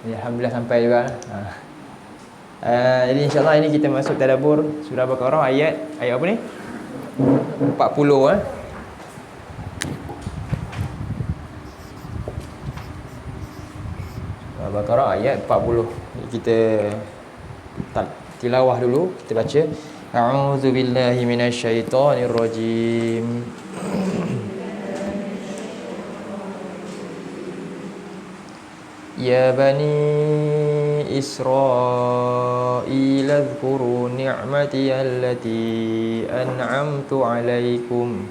Alhamdulillah sampai juga. Jadi insyaAllah ini kita masuk tadabbur surah Baqarah ayat apa ni? 40 Surah Baqarah ayat 40. Kita tilawah dulu, kita baca. A'udzu billahi minasyaitonir rajim. Ya bani Israil adhkuru ni'mati allati an'amtu alaikum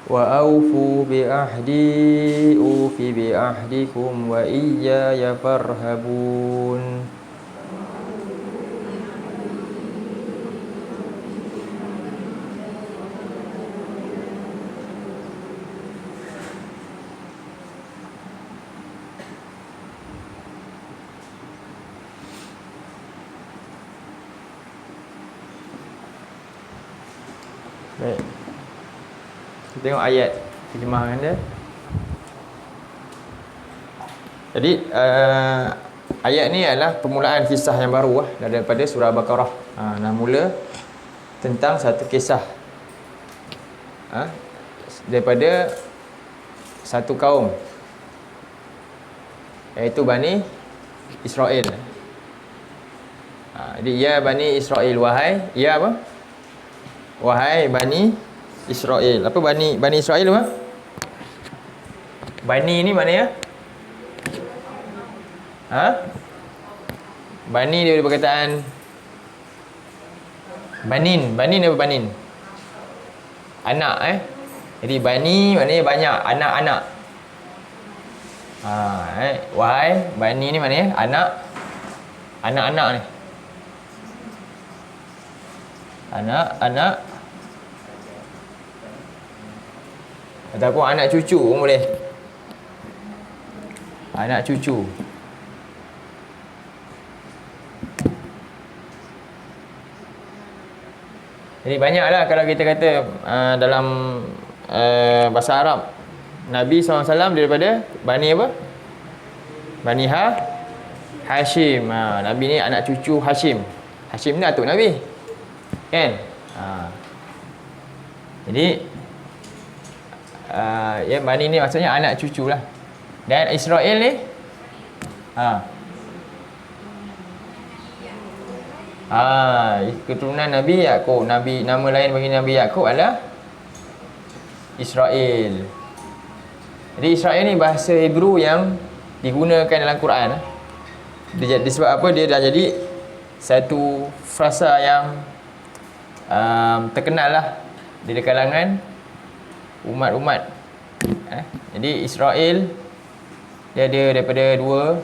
wa awfu bi ahdi ufi bi ahdikum wa iyaya farhabun. Baik. Kita tengok ayat terjemahan dia. Jadi ayat ni adalah permulaan kisah yang baru daripada surah Baqarah. Nak mula tentang satu kisah daripada satu kaum, iaitu Bani Israel. Jadi ya Bani Israel, wahai ya apa? Wahai Bani Israel. Apa Bani Israel apa? Bani ni mana ya? Bani dia perkataan banin. Banin apa banin? Anak Jadi bani maknanya banyak, anak-anak. Wahai bani ni maknanya anak-anak ni. Anak-anak ataupun anak cucu pun boleh. Anak cucu. Jadi banyaklah kalau kita kata dalam bahasa Arab, Nabi SAW daripada Bani apa? Bani Hashim. Nabi ni anak cucu Hashim. Hashim ni atuk Nabi, kan? Jadi ya Bani ni maksudnya anak cucu lah. Dan Israel ni keturunan Nabi Yaqub. Nama lain bagi Nabi Yaqub adalah Israel. Jadi Israel ni bahasa Hebrew yang digunakan dalam Quran. Disebab apa? Dia dah jadi satu frasa yang terkenal lah di kalangan umat-umat. Jadi Israel dia ada daripada dua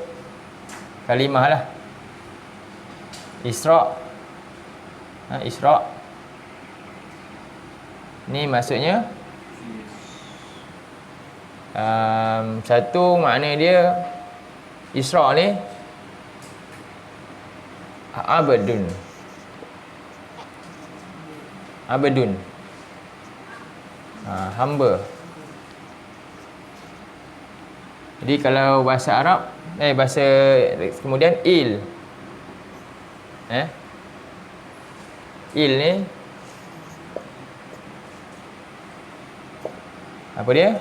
kalimah lah. Isra' ni maksudnya satu makna dia Isra' ni abadun. Hamba. Jadi kalau bahasa Arab bahasa kemudian il ni apa dia?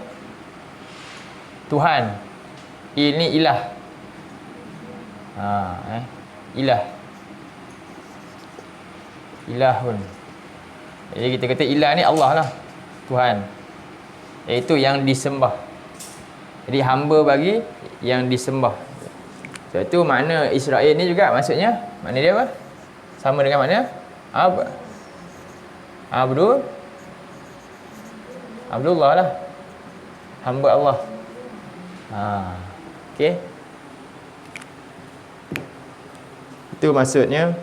Tuhan. Il ni ilah. Ilah pun. Jadi kita kata ilah ni Allah lah, Tuhan, iaitu yang disembah. Jadi hamba bagi yang disembah. Sebab itu makna Israel ni juga maksudnya, makna dia apa? Sama dengan makna Abdullah lah, hamba Allah. Okey. Itu maksudnya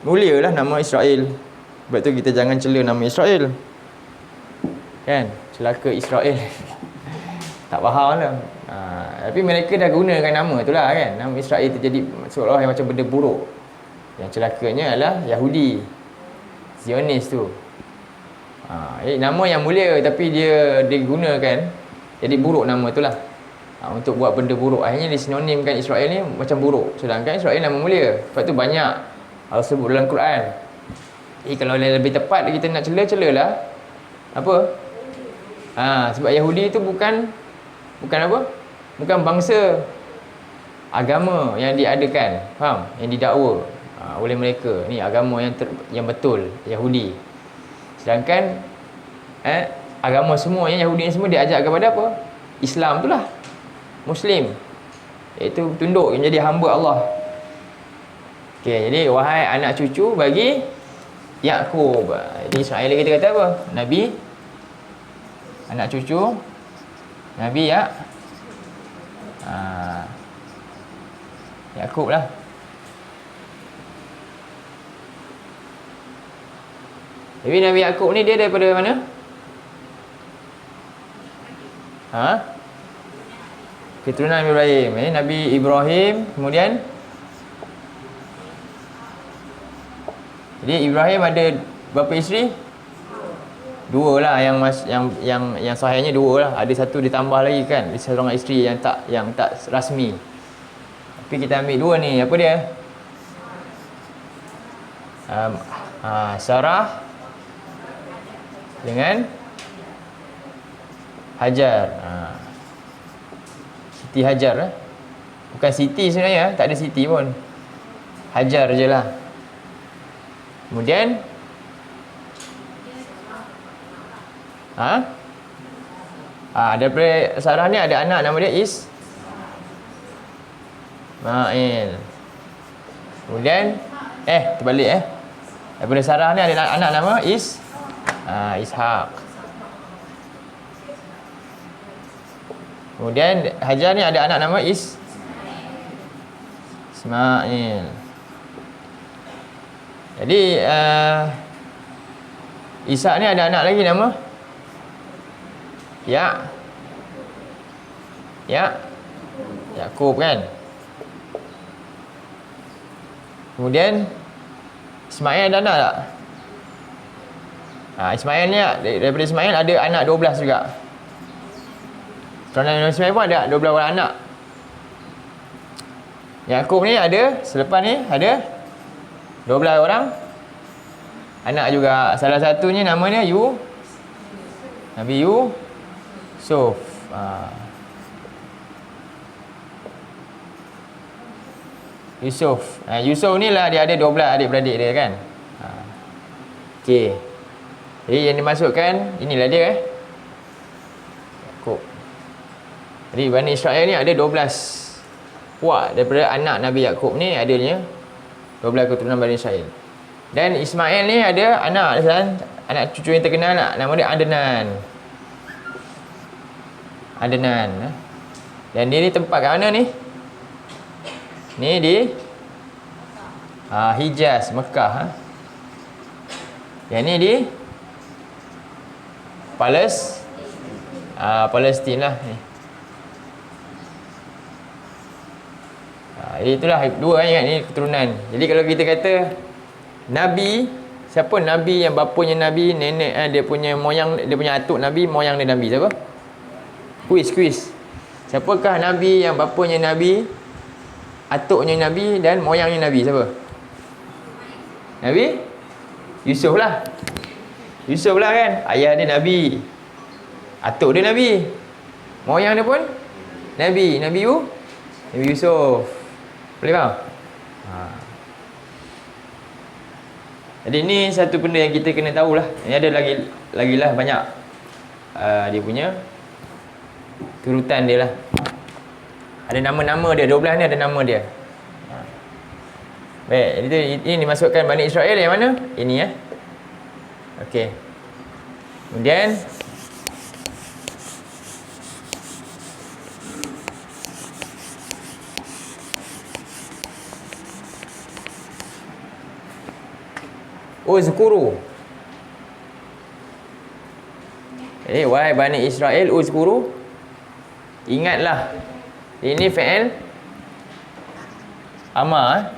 mulialah nama Israel. Sebab tu kita jangan cela nama Israel, kan? Celaka Israel. Tak faham lah. Tapi mereka dah gunakan nama tu lah kan. Nama Israel tu jadi seolah-olah yang macam benda buruk. Yang celakanya adalah Yahudi, Zionis tu. Nama yang mulia tapi dia digunakan jadi buruk nama tu lah. Untuk buat benda buruk. Akhirnya disinonimkan Israel ni macam buruk. Sedangkan Israel nama mulia. Sebab tu banyak Allah sebut dalam Quran. Kalau lebih tepat kita nak cela-celalah apa? Sebab Yahudi tu bukan apa? Bukan bangsa, agama yang diadakan, faham? Yang didakwa oleh mereka. Ni agama yang betul, Yahudi. Sedangkan agama semua yang Yahudi ni semua diajak kepada apa? Islam tu lah. Muslim. Iaitu tunduk menjadi hamba Allah. Okey, jadi wahai anak cucu bagi Yakub. Jadi Israel kita kata apa? Nabi, anak cucu Nabi Yakub lah. Tapi Nabi Yakub ni dia daripada mana? Keturunan Nabi Ibrahim. Nabi Ibrahim, kemudian jadi Ibrahim ada berapa isteri? Dua lah, yang sahihnya dua lah. Ada satu ditambah lagi kan, seorang isteri yang tak rasmi. Tapi kita ambil dua ni, apa dia? Sarah dengan Hajar. Siti Hajar. Bukan Siti sebenarnya, tak ada Siti pun. Hajar je lah. Kemudian daripada Sarah ni ada anak nama dia Ismail. Kemudian terbalik daripada Sarah ni ada anak nama Ishak. Kemudian Hajar ni ada anak nama Ismail. Jadi Ishak ni ada anak lagi nama Yakub kan. Kemudian Ismail ada anak tak? Ismail ni daripada Ismail ada anak 12 juga. Kerana Ismail pun ada 12 orang anak. Yakub ni ada, selepas ni ada 12 orang anak juga. Salah satunya namanya Nabi Yusuf. Yusuf ni lah dia ada 12 adik-beradik dia kan. Okey. Jadi yang dimasukkan inilah dia Yakub. Jadi Bani Israel ni ada 12 puak daripada anak Nabi Yakub ni, adanya 12 keturunan Bani Israel. Dan Ismail ni ada anak cucu yang terkenal nama dia Adnan. Dan dia ni tempat kat mana ni? Ni di Hijaz, Mekah. Yang ni di Palestin lah ni. Jadi itulah dua ingat ni keturunan. Jadi kalau kita kata Nabi, siapa Nabi yang bapanya Nabi, nenek dia punya moyang, dia punya atuk Nabi, moyang dia Nabi, siapa? Kuis. Siapakah Nabi yang bapanya Nabi, atuknya Nabi dan moyangnya Nabi, siapa? Nabi Yusuf lah. Yusuf lah kan, ayah dia Nabi, atuk dia Nabi, moyang dia pun Nabi Yusuf. Boleh faham? Jadi ni satu benda yang kita kena tahulah. Ini ada lagi lah banyak dia punya turutan dia lah. Ada nama-nama dia, 12 ni ada nama dia. Baik, ini dimasukkan Bani Israel yang mana? Ini Okey. Kemudian uzkuru. Wahai Bani Israel, uzkuru, Ingatlah. Ini fi'il amar.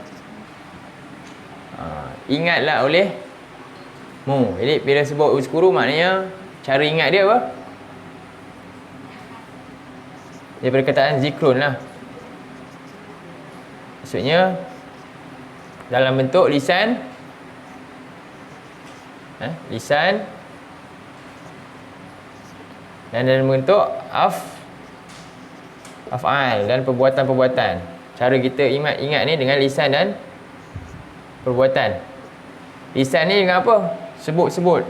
Ingatlah olehmu. Jadi bila sebut uzkuru maknanya cara ingat dia apa? Dia perkataan zikrun lah. Maksudnya dalam bentuk lisan, lisan, dan dalam bentuk af'al dan perbuatan-perbuatan. Cara kita ingat ni dengan lisan dan perbuatan. Lisan ni dengan apa? Sebut-sebut.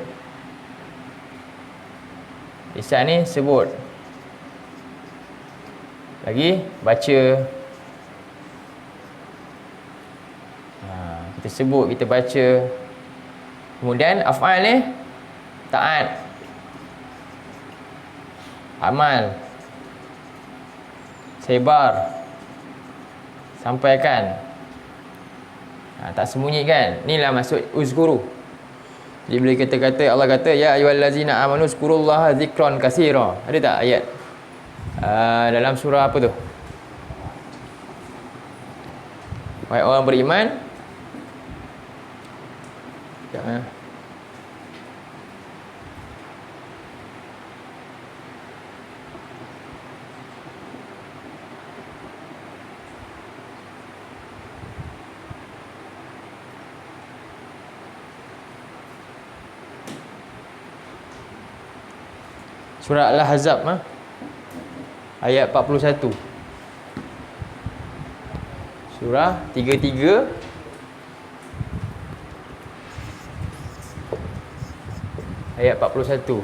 Lisan ni sebut. Lagi baca. Kita sebut, kita baca. Kemudian af'al ni taat, amal, sebar, sampaikan, tak sembunyikan. Inilah maksud uzkuru. Jadi bila kita kata, Allah kata ya ayyuhallazina amanu zkurullaha zikran katsira. Ada tak ayat dalam surah apa tu? Wahai orang beriman. Sekejap, Surah Al-Ahzab ayat 41. Surah 33 ayat 41.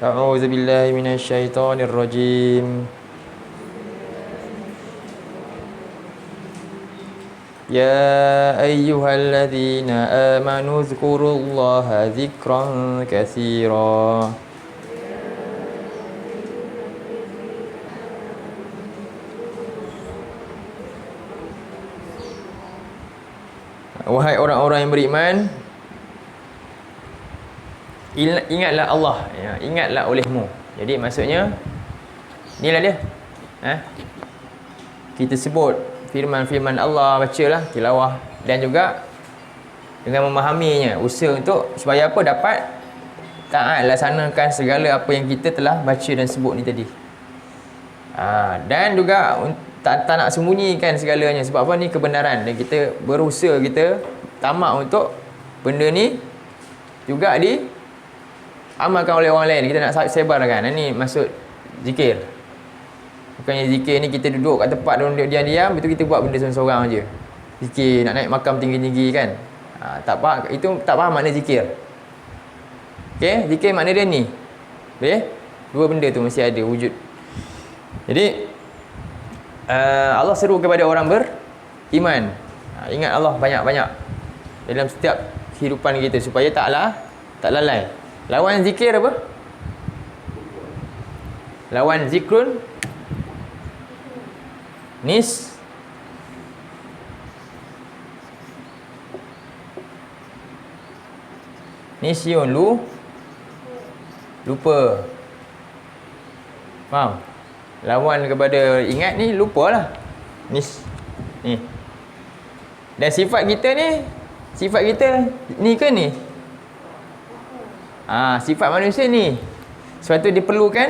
A'udzu billahi minasyaitonir rajim. Ya ayyuhalladzina amanu zkurullaha zikran katsira. Wahai orang-orang yang beriman, ingatlah Allah, ya, ingatlah olehmu. Jadi maksudnya inilah dia. Kita sebut firman-firman Allah, bacalah, tilawah, dan juga dengan memahaminya, usaha untuk supaya apa? Dapat taat, laksanakan segala apa yang kita telah baca dan sebut ni tadi. Dan juga tak nak sembunyikan segalanya. Sebab apa? Ni kebenaran, dan kita berusaha, kita tamak untuk benda ni juga amalkan oleh orang lain. Kita nak sebarkan. Ini maksud zikir. Bukannya zikir ni kita duduk kat tempat diam-diam, betul kita buat benda seorang-seorang je. Zikir nak naik makam tinggi-tinggi kan. Tak faham, itu tak faham makna zikir. Okey, zikir makna dia ni. Boleh? Dua benda tu mesti ada wujud. Jadi Allah seru kepada orang beriman. Ingat Allah banyak-banyak dalam setiap kehidupan kita supaya tak lalai. Lawan zikir apa? Lawan zikrun nisyun, lupa. Faham? Lawan kepada ingat ni lupalah. Ni. Dan sifat kita ni ke ni? Sifat manusia ni. Sebab tu diperlukan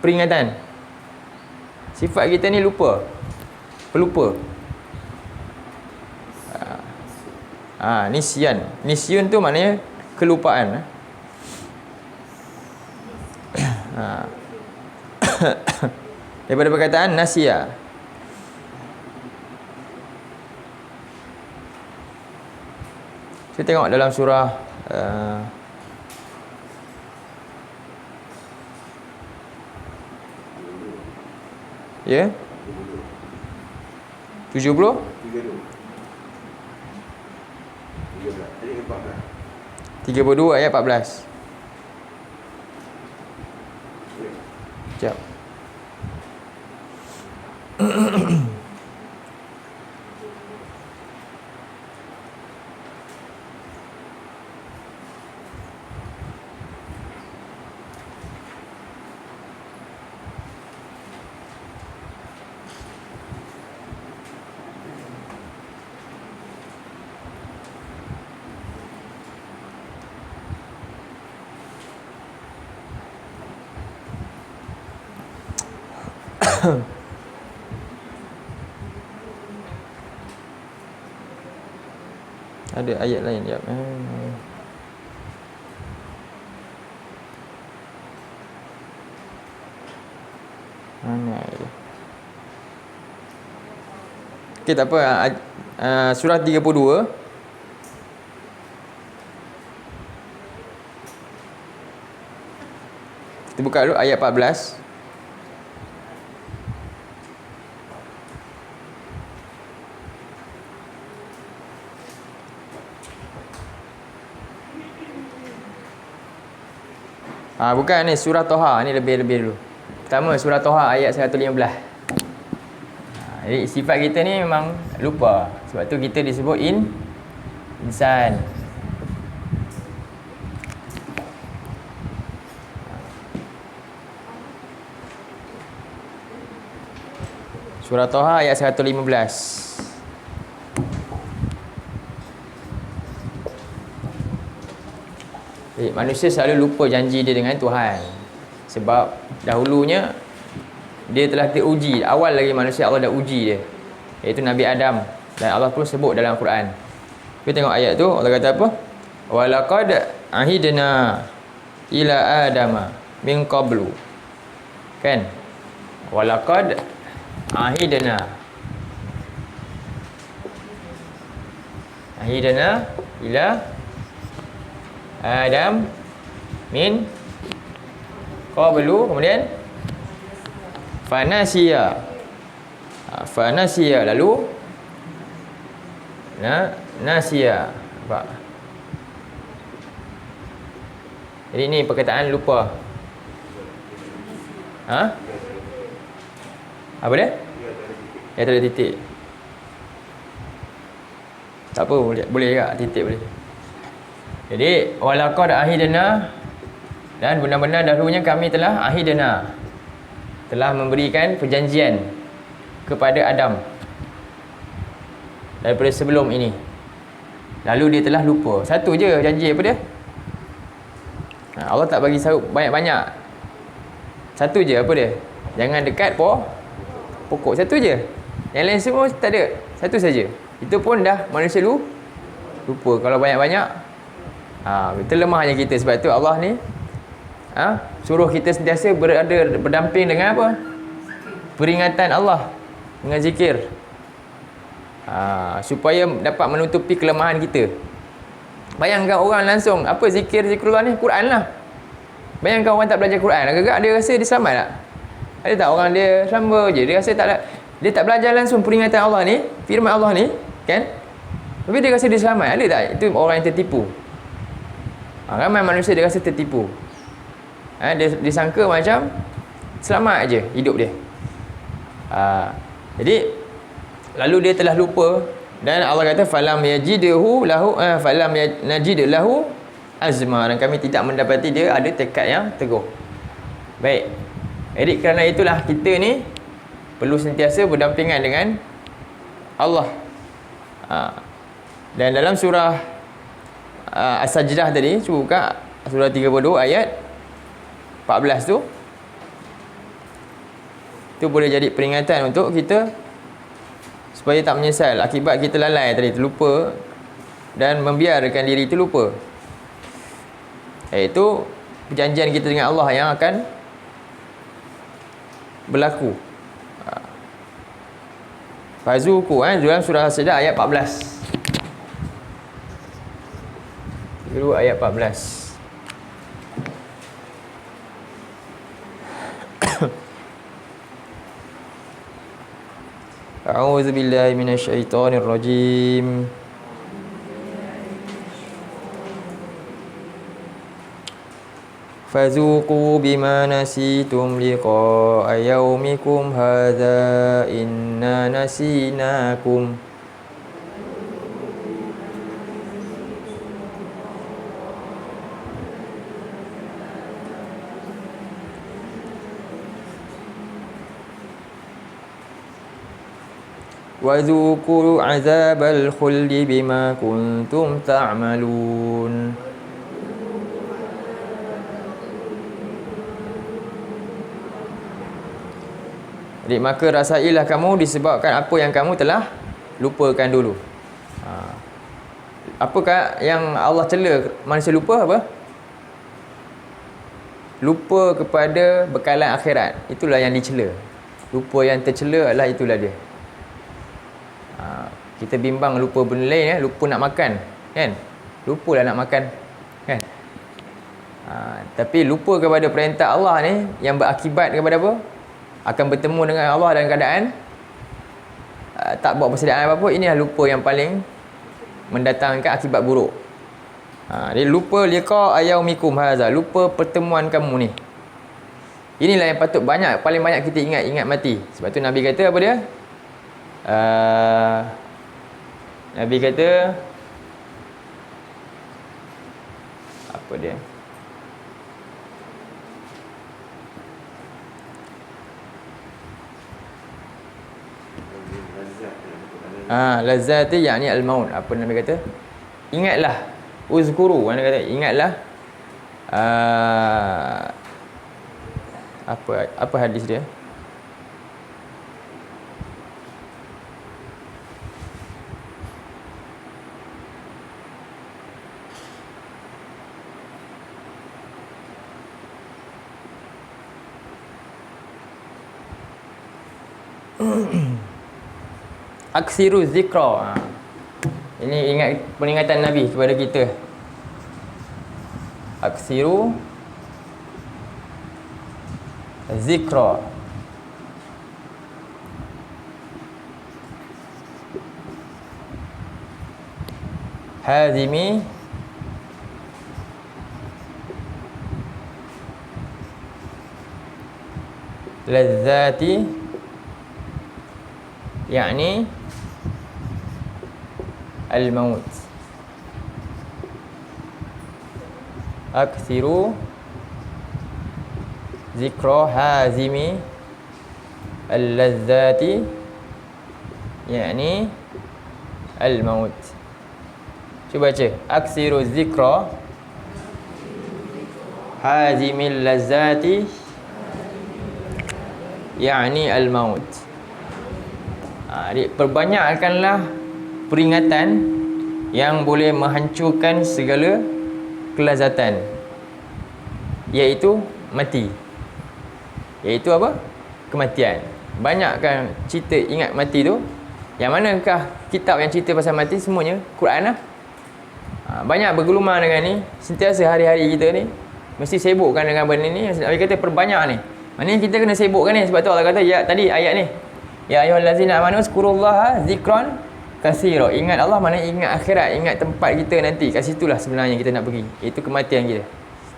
peringatan. Sifat kita ni lupa. Pelupa. Nisyan. Nisyun tu maknanya kelupaan. Daripada perkataan nasya. Kita tengok dalam surah ya 70 32 ayat 14. Sekejap. Ada ayat lain jap. Mana dia? Okey, tak apa. Surah 32. Kita buka dulu ayat 14. Bukan ni surah Toha, ni lebih-lebih dulu. Pertama surah Toha ayat 115. Jadi sifat kita ni memang lupa. Sebab tu kita disebut insan. Surah Toha ayat 115. Manusia selalu lupa janji dia dengan Tuhan. Sebab dahulunya dia telah diuji. Awal lagi manusia Allah dah uji dia, iaitu Nabi Adam. Dan Allah pun sebut dalam Quran. Kita tengok ayat tu, Allah kata apa? Walaqad ahidna ila adama min qablu. Kan? Walaqad ahidna ila Adam min qablu, kemudian fanasiya. Fanasiya, lalu nasiya. Nampak? Jadi ni perkataan lupa. Apa dia? Ya, tak ada titik. Tak apa, boleh juga titik boleh. Jadi walaqad ahidna, dan benar-benar dahulunya kami telah ahidna, telah memberikan perjanjian kepada Adam daripada sebelum ini. Lalu dia telah lupa. Satu je janji, apa dia? Allah tak bagi banyak-banyak. Satu je, apa dia? Jangan dekat pokok. Satu je. Yang lain semua tak ada. Satu saja. Itu pun dah manusia lupa. Kalau banyak-banyak, itu lemahnya kita. Sebab tu Allah ni suruh kita sentiasa berdamping dengan apa? Peringatan Allah, dengan zikir, supaya dapat menutupi kelemahan kita. Bayangkan orang langsung, apa zikrullah ni? Quran lah. Bayangkan orang tak belajar Quran, agak-agak dia rasa dia selamat tak? Ada tak orang dia selamba je, dia rasa dia tak belajar langsung peringatan Allah ni, firman Allah ni, kan? Tapi dia rasa dia selamat. Ada tak? Itu orang yang tertipu. Ramai manusia dia rasa tertipu. Dia disangka macam selamat aje hidup dia. Jadi lalu dia telah lupa, dan Allah kata falam yajidhu lahu falam najid lahu azma, dan kami tidak mendapati dia ada tekad yang teguh. Baik. Jadi kerana itulah kita ni perlu sentiasa berdampingan dengan Allah. Dan dalam surah As-Sajdah tadi, cuba buka surah 32 ayat 14 tu. Itu boleh jadi peringatan untuk kita supaya tak menyesal akibat kita lalai tadi, terlupa dan membiarkan diri itu lupa. Iaitu perjanjian kita dengan Allah yang akan berlaku. Fazuku dalam surah As-Sajdah ayat 14. Dulu ayat 14. A'udzu billahi minasyaitonir rajim. Fazuqu bima nasitum liqa'a yaumikum hadza inna nasinakum. Wazuqu 'adzabal khuldi bima kuntum ta'malun. Jadi maka rasailah kamu disebabkan apa yang kamu telah lupakan dulu. Apakah yang Allah cela manusia lupa apa? Lupa kepada bekalan akhirat. Itulah yang dicela. Lupa yang tercela adalah itulah dia. Kita bimbang lupa benda lain, lupa nak makan, kan? Lupalah nak makan, kan? Tapi lupa kepada perintah Allah ni yang berakibat kepada apa? Akan bertemu dengan Allah dalam keadaan tak buat persediaan apa-apa. Inilah lupa yang paling mendatangkan akibat buruk. Dia lupa liqa ayaumikum haza, lupa pertemuan kamu ni. Inilah yang patut paling banyak kita ingat mati. Sebab tu Nabi kata apa dia? Nabi kata apa dia? Lazati yakni al-maut. Apa Nabi kata? Ingatlah. Uzkuru. Nabi kata ingatlah. Apa hadis dia? Aksiru zikra. Ini ingat peringatan Nabi kepada kita. Aksiru zikra. Hazimi lazzati yakni al-maut. Akthiru zikra hazimi al-lazzati yakni al-maut. Cuba baca. Akthiru zikra hazimi al-lazzati yakni al-maut. Perbanyakkanlah peringatan yang boleh menghancurkan segala kelazatan, iaitu mati. Iaitu apa? Kematian. Banyakkan cerita ingat mati tu. Yang manakah kitab yang cerita pasal mati? Semuanya Quran lah. Banyak bergelumang dengan ni. Sentiasa hari-hari kita ni mesti sibukkan dengan benda ni. Nabi kata perbanyak ni. Maknanya kita kena sibukkan ni. Sebab tu Allah kata tadi ayat ni, ya ayyuhallazina amanu zkurullaha zikran katsira. Ingat Allah maknanya ingat akhirat, ingat tempat kita nanti. Kat situlah sebenarnya kita nak pergi. Itu kematian kita.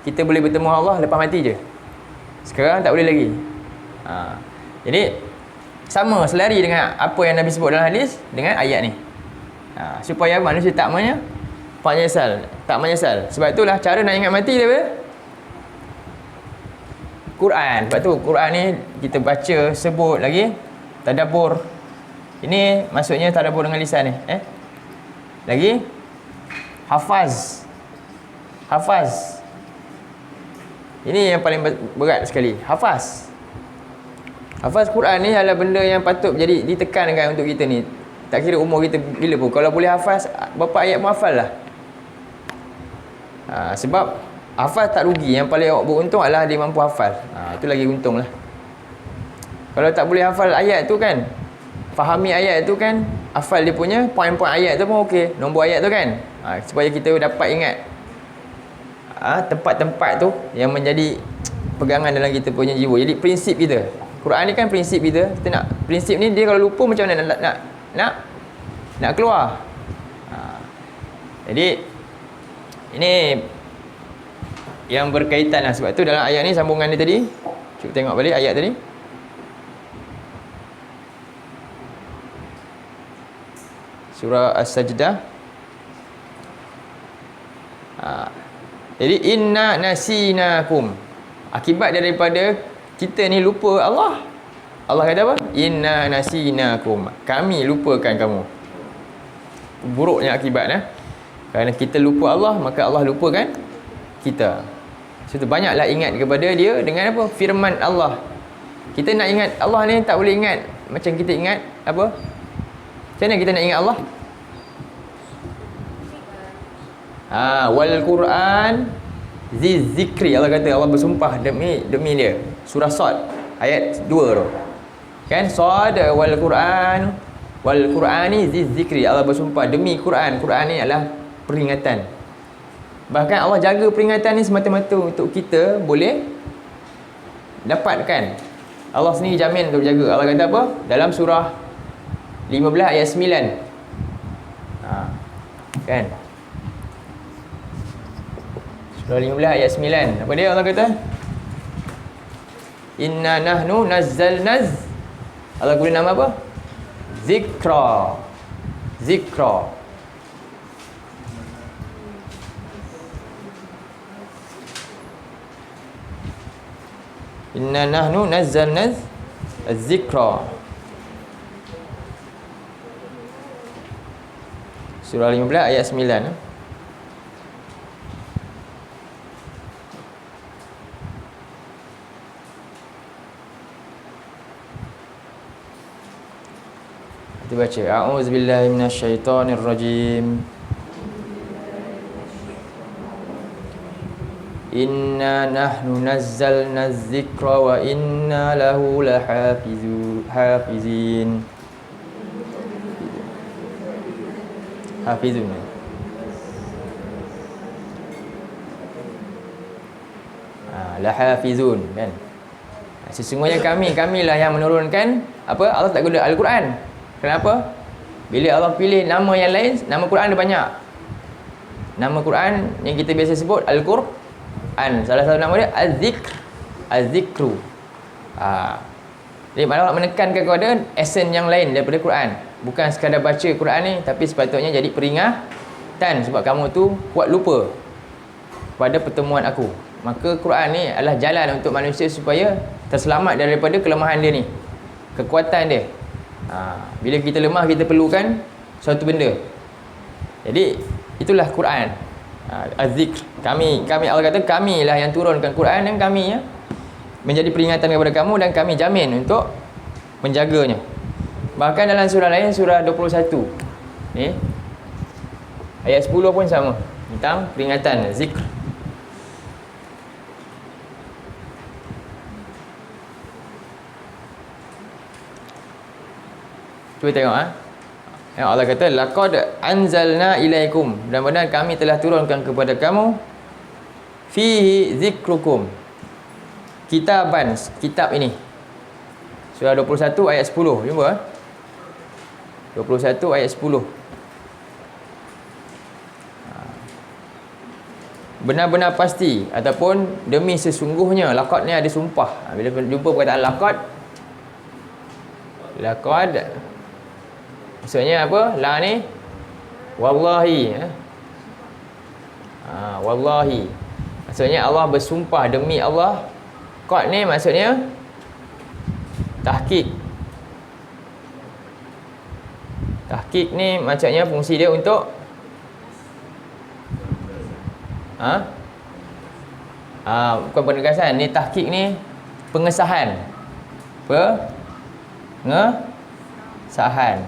Kita boleh bertemu Allah lepas mati je. Sekarang tak boleh lagi. Jadi sama selari dengan apa yang Nabi sebut dalam hadis dengan ayat ni. Supaya manusia tak menyesal. Tak menyesal. Sebab itulah cara nak ingat mati dia Quran. Sebab tu Quran ni kita baca, sebut lagi, tadabbur. Ini maksudnya tadabbur dengan lisan ni. Lagi hafaz. Ini yang paling berat sekali. Hafaz Quran ni adalah benda yang patut jadi ditekankan untuk kita ni. Tak kira umur kita bila pun. Kalau boleh hafaz berapa ayat pun hafal lah. Sebab hafaz tak rugi. Yang paling awak beruntung adalah dia mampu hafal. Itu lagi untung lah. Kalau tak boleh hafal ayat tu kan, fahami ayat tu kan, hafal dia punya poin-poin ayat tu pun okey. Nombor ayat tu kan, supaya kita dapat ingat tempat-tempat tu yang menjadi pegangan dalam kita punya jiwa. Jadi prinsip kita, Quran ni kan prinsip kita. Kita nak prinsip ni, dia kalau lupa macam mana nak keluar. Jadi ini yang berkaitan lah. Sebab tu dalam ayat ni sambungan dia tadi. Cuba tengok balik ayat tadi. Surah As-Sajdah. Jadi inna nasinakum. Akibat daripada kita ni lupa Allah. Allah kata apa? Inna nasinakum. Kami lupakan kamu. Buruknya akibat. Kerana kita lupa Allah, maka Allah lupakan kita. Sebab tu banyaklah ingat kepada dia dengan apa? Firman Allah. Kita nak ingat Allah ni tak boleh ingat macam kita ingat apa? Macam mana kita nak ingat Allah? Wal Quran zikri. Allah kata, Allah bersumpah demi dia. Surah Sad ayat 2 tu. Kan? Sad wal Qurani zikri. Allah bersumpah demi Quran. Quran ni adalah peringatan. Bahkan Allah jaga peringatan ni semata-mata untuk kita boleh dapatkan. Allah sendiri jamin untuk jaga. Allah kata apa? Dalam surah 15 ayat 9. Kan? Surah 15 ayat 9. Apa dia Allah kata? Inna nahnu nazzalnaz. Allah guna nama apa? Zikra. Inna nahnu nazzalnaz az-zikra. Surah 15 ayat 9. Kita baca. A'udzubillahi minasyaitonirrajim. Inna nahnu nazzalna az-zikra wa inna lahu hafizin. Hafizun. Lahafizun, kan? Sesungguhnya kamilah yang menurunkan apa? Allah tak guna Al-Quran. Kenapa? Bila Allah pilih nama yang lain, nama Quran ada banyak. Nama Quran yang kita biasa sebut Al-Quran. Salah satu nama dia Az-Zikru. Jadi Allah menekankan kepada esen yang lain daripada Quran. Bukan sekadar baca Quran ni, tapi sepatutnya jadi peringatan sebab kamu tu buat lupa pada pertemuan aku. Maka Quran ni adalah jalan untuk manusia supaya terselamat daripada kelemahan dia ni, kekuatan dia. Bila kita lemah, kita perlukan suatu benda. Jadi itulah Quran. Az-Zikr. Kami Allah kata, kamilah yang turunkan Quran dan kami menjadi peringatan kepada kamu dan kami jamin untuk menjaganya. Bahkan dalam surah lain, surah 21 ni ayat 10 pun sama tentang peringatan zikr. Cuba tengok Allah kata laqad anzalna ilaikum, benar-benar kami telah turunkan kepada kamu fihi zikrukum, kitab ini. Surah 21 ayat 10. Jumpa 21 ayat 10. Benar-benar pasti ataupun demi sesungguhnya. Laqad ni ada sumpah. Bila jumpa perkataan laqad maksudnya apa? La ni wallahi. Wallahi. Maksudnya Allah bersumpah demi Allah. Qad ni maksudnya tahqiq. Tahqiq ni maksudnya fungsi dia untuk bukan penegasan. Ni tahqiq ni pengesahan. Pengesahan.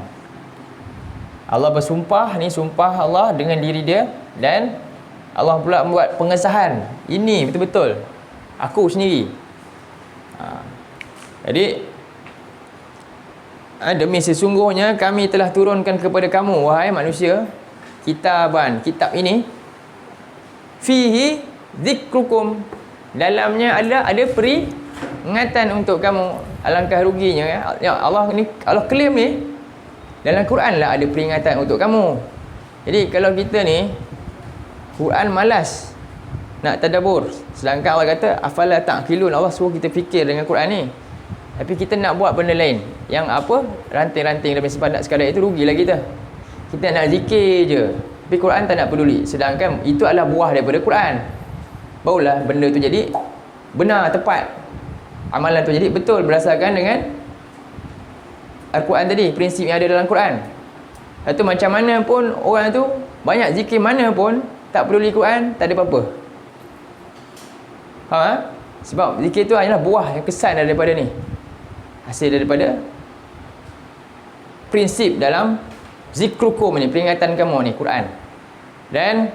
Allah bersumpah, ni sumpah Allah dengan diri dia, dan Allah pula membuat pengesahan. Ini betul-betul aku sendiri. Jadi demi sesungguhnya kami telah turunkan kepada kamu, wahai manusia, kitab ini, fihi zikrukum, dalamnya ada peringatan untuk kamu. Alangkah ruginya Allah claim ni dalam Quran lah ada peringatan untuk kamu. Jadi kalau kita ni Quran malas nak tadabbur. Sedangkan Allah kata afala ta'qilun, Allah suruh kita fikir dengan Quran ni. Tapi kita nak buat benda lain yang apa, ranting-ranting daripada sepadan sekadar itu, rugilah kita. Kita nak zikir je, tapi Quran tak nak peduli. Sedangkan itu adalah buah daripada Quran. Barulah benda tu jadi benar, tepat. Amalan tu jadi betul berdasarkan dengan Al-Quran tadi, prinsip yang ada dalam Quran. Lepas tu macam mana pun orang tu banyak zikir mana pun, tak peduli Quran, tak ada apa-apa. Faham tak? Sebab zikir tu hanyalah buah yang kesan daripada ni, hasil daripada prinsip dalam zikrukum ni, peringatan kamu ni, Quran. Dan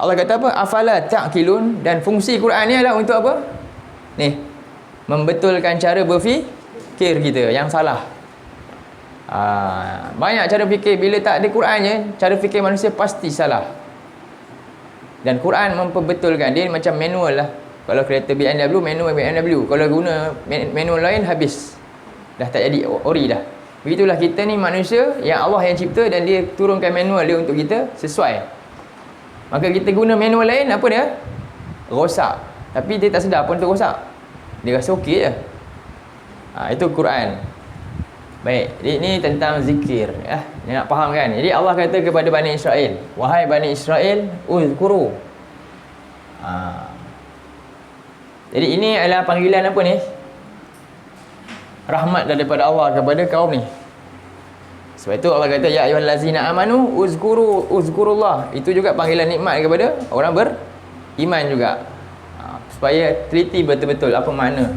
Allah kata apa? Afala ta'qilun. Dan fungsi Quran ni adalah untuk apa? Ni, membetulkan cara berfikir kita yang salah. Banyak cara fikir, bila tak ada Qurannya, cara fikir manusia pasti salah. Dan Quran memperbetulkan. Dia macam manual lah. Kalau kereta BMW, manual BMW. Kalau guna manual lain, habis. Dah tak jadi ori dah. Begitulah kita ni manusia yang Allah yang cipta, dan dia turunkan manual dia untuk kita sesuai. Maka kita guna manual lain, apa dia? Rosak. Tapi dia tak sedar pun tu rosak. Dia rasa okey je. Itu Quran. Baik, jadi ini tentang zikir ya. Dia nak faham kan? Jadi Allah kata kepada Bani Israel, wahai Bani Israel, uzkuru. Jadi ini adalah panggilan apa ni? Rahmat daripada Allah kepada kaum ni. Sebab itu Allah kata ya ayyuhallazina amanu uzkurullah. Itu juga panggilan nikmat kepada orang beriman juga. Supaya teliti betul-betul apa makna.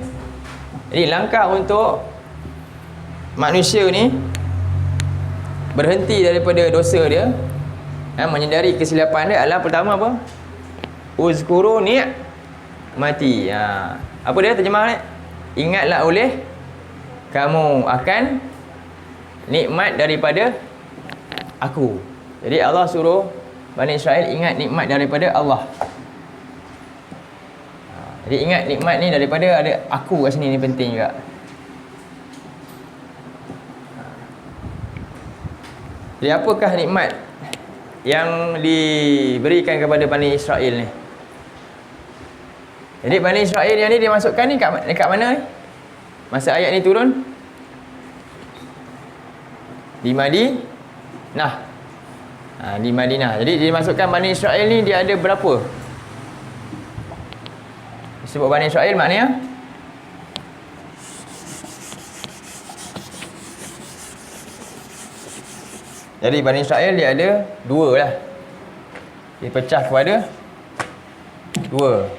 Jadi langkah untuk manusia ni berhenti daripada dosa dia, menyedari kesilapan dia adalah pertama apa? Uzkuru ni'mati. Apa dia terjemah ni? Ingatlah oleh kamu akan nikmat daripada aku. Jadi Allah suruh Bani Israel ingat nikmat daripada Allah. Jadi ingat nikmat ni daripada ada aku kat sini, ni penting juga. Jadi apakah nikmat yang diberikan kepada Bani Israel ni? Jadi Bani Israel yang ni dimasukkan ni dekat mana ni? Masa ayat ni turun di Madinah. Di Madinah. Jadi dimasukkan Bani Israel ni, dia ada berapa? Disebut Bani Israel maknanya jadi Bani Israel dia ada dua lah. Dipecah kepada dua.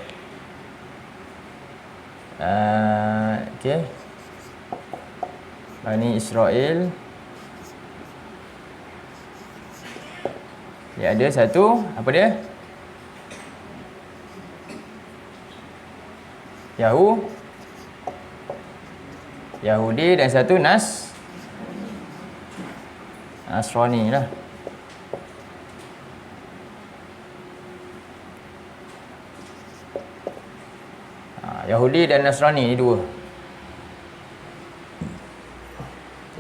Okey. Bani Israel dia ada satu, apa dia? Yahudi, dan satu Nasrani lah. Yahudi dan Nasrani ni dua.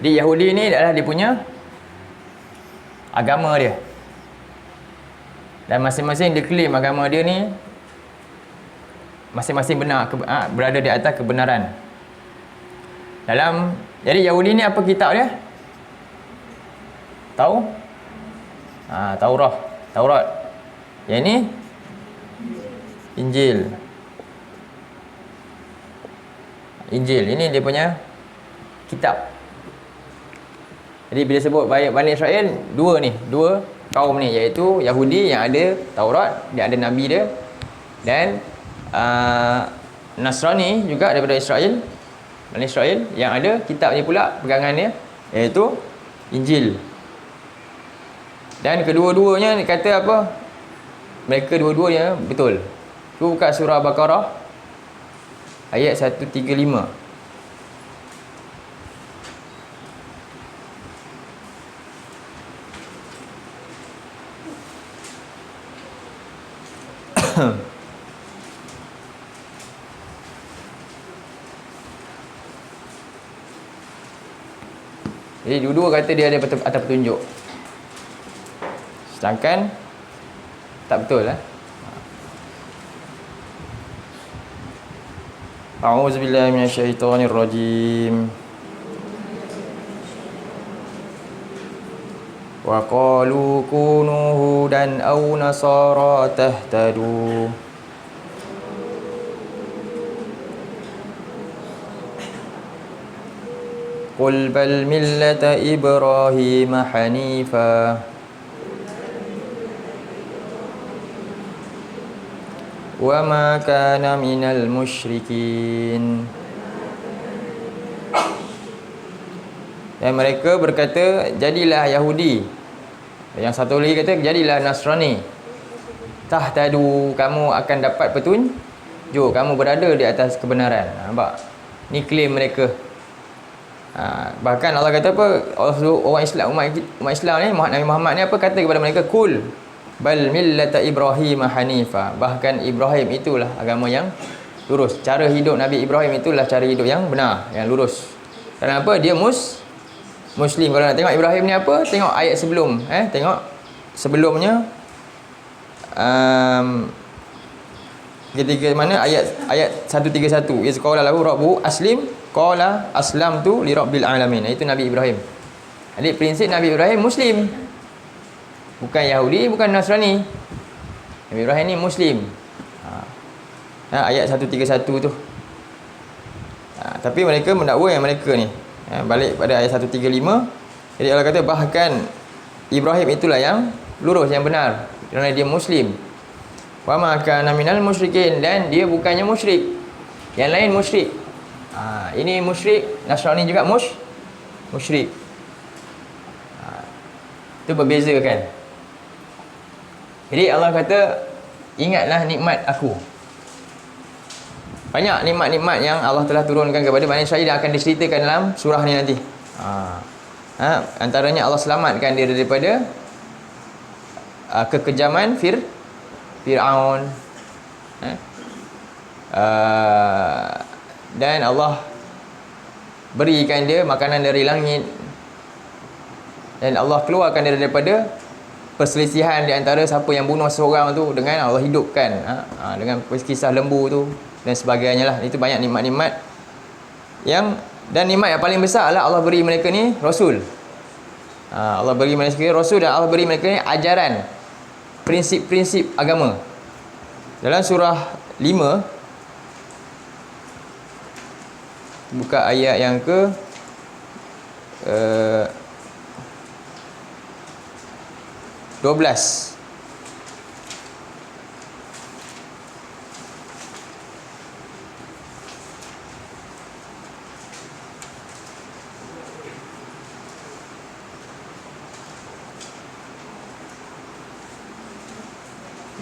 Jadi Yahudi ni adalah dia punya agama dia. Dan masing-masing dia claim agama dia ni masing-masing benar, berada di atas kebenaran. Jadi Yahudi ni apa kitab dia? Tahu? Taurat. Yang ni Injil. Ini dia punya kitab. Jadi bila sebut Bani Israel, dua kaum ni, iaitu Yahudi yang ada Taurat, dia ada nabi dia, dan Nasrani juga daripada Israel, Bani Israel yang ada kitab ni pula pegangannya, iaitu Injil. Dan kedua-duanya kata apa? Mereka dua-duanya betul. Tu buka surah Baqarah ayat 135. Jadi dua-dua kata dia ada atas petunjuk, sedangkan tak betul lah. A'udzubillahi minasyaitonirrajim. Wa qalu kunu hudan aw nasara tahtadu. Qul bal millata Ibrahim hanifa wa ma kana minal musyrikin. Dan mereka berkata, jadilah Yahudi. Yang satu lagi kata, jadilah Nasrani. Tahtadu, kamu akan dapat petunjuk, kamu berada di atas kebenaran. Nampak? Ni klaim mereka. Bahkan Allah kata apa? Orang Islam, umat Islam ni, Nabi Muhammad ni apa kata kepada mereka? Kul bal millata Ibrahim hanifa. Bahkan Ibrahim itulah agama yang lurus. Cara hidup Nabi Ibrahim itulah cara hidup yang benar, yang lurus. Kenapa? Dia Muslim. Kalau nak tengok Ibrahim ni apa? Tengok ayat sebelum. Tengok sebelumnya. Ketika mana ayat 131. Iz qala lahu rabbu aslim qala aslamtu li rabbil alamin. Itu Nabi Ibrahim. Jadi prinsip Nabi Ibrahim Muslim. Bukan Yahudi, bukan Nasrani. Nabi Ibrahim ni Muslim. Ayat 131 tu. Tapi mereka mendakwa yang mereka ni. Balik pada ayat 135. Jadi Allah kata bahkan Ibrahim itulah yang lurus, yang benar, kerana dia Muslim. Wa ma kana minal musyrikin, dan dia bukannya musyrik. Yang lain musyrik. Ini musyrik, Nasrani juga musyrik. Itu berbeza kan. Jadi Allah kata, ingatlah nikmat aku. Banyak nikmat-nikmat yang Allah telah turunkan kepada Bani Israel dan akan diceritakan dalam surah ni nanti. Antaranya Allah selamatkan dia daripada kekejaman Fir'aun. Dan Allah berikan dia makanan dari langit. Dan Allah keluarkan dia daripada perselisihan di antara siapa yang bunuh seorang tu dengan Allah hidupkan. Dengan kisah lembu tu dan sebagainya lah. Itu banyak nikmat-nikmat dan nikmat yang paling besar adalah Allah beri mereka ni Rasul. Allah beri mereka Rasul dan Allah beri mereka ni ajaran, prinsip-prinsip agama. Dalam surah 5, buka ayat yang ke 12.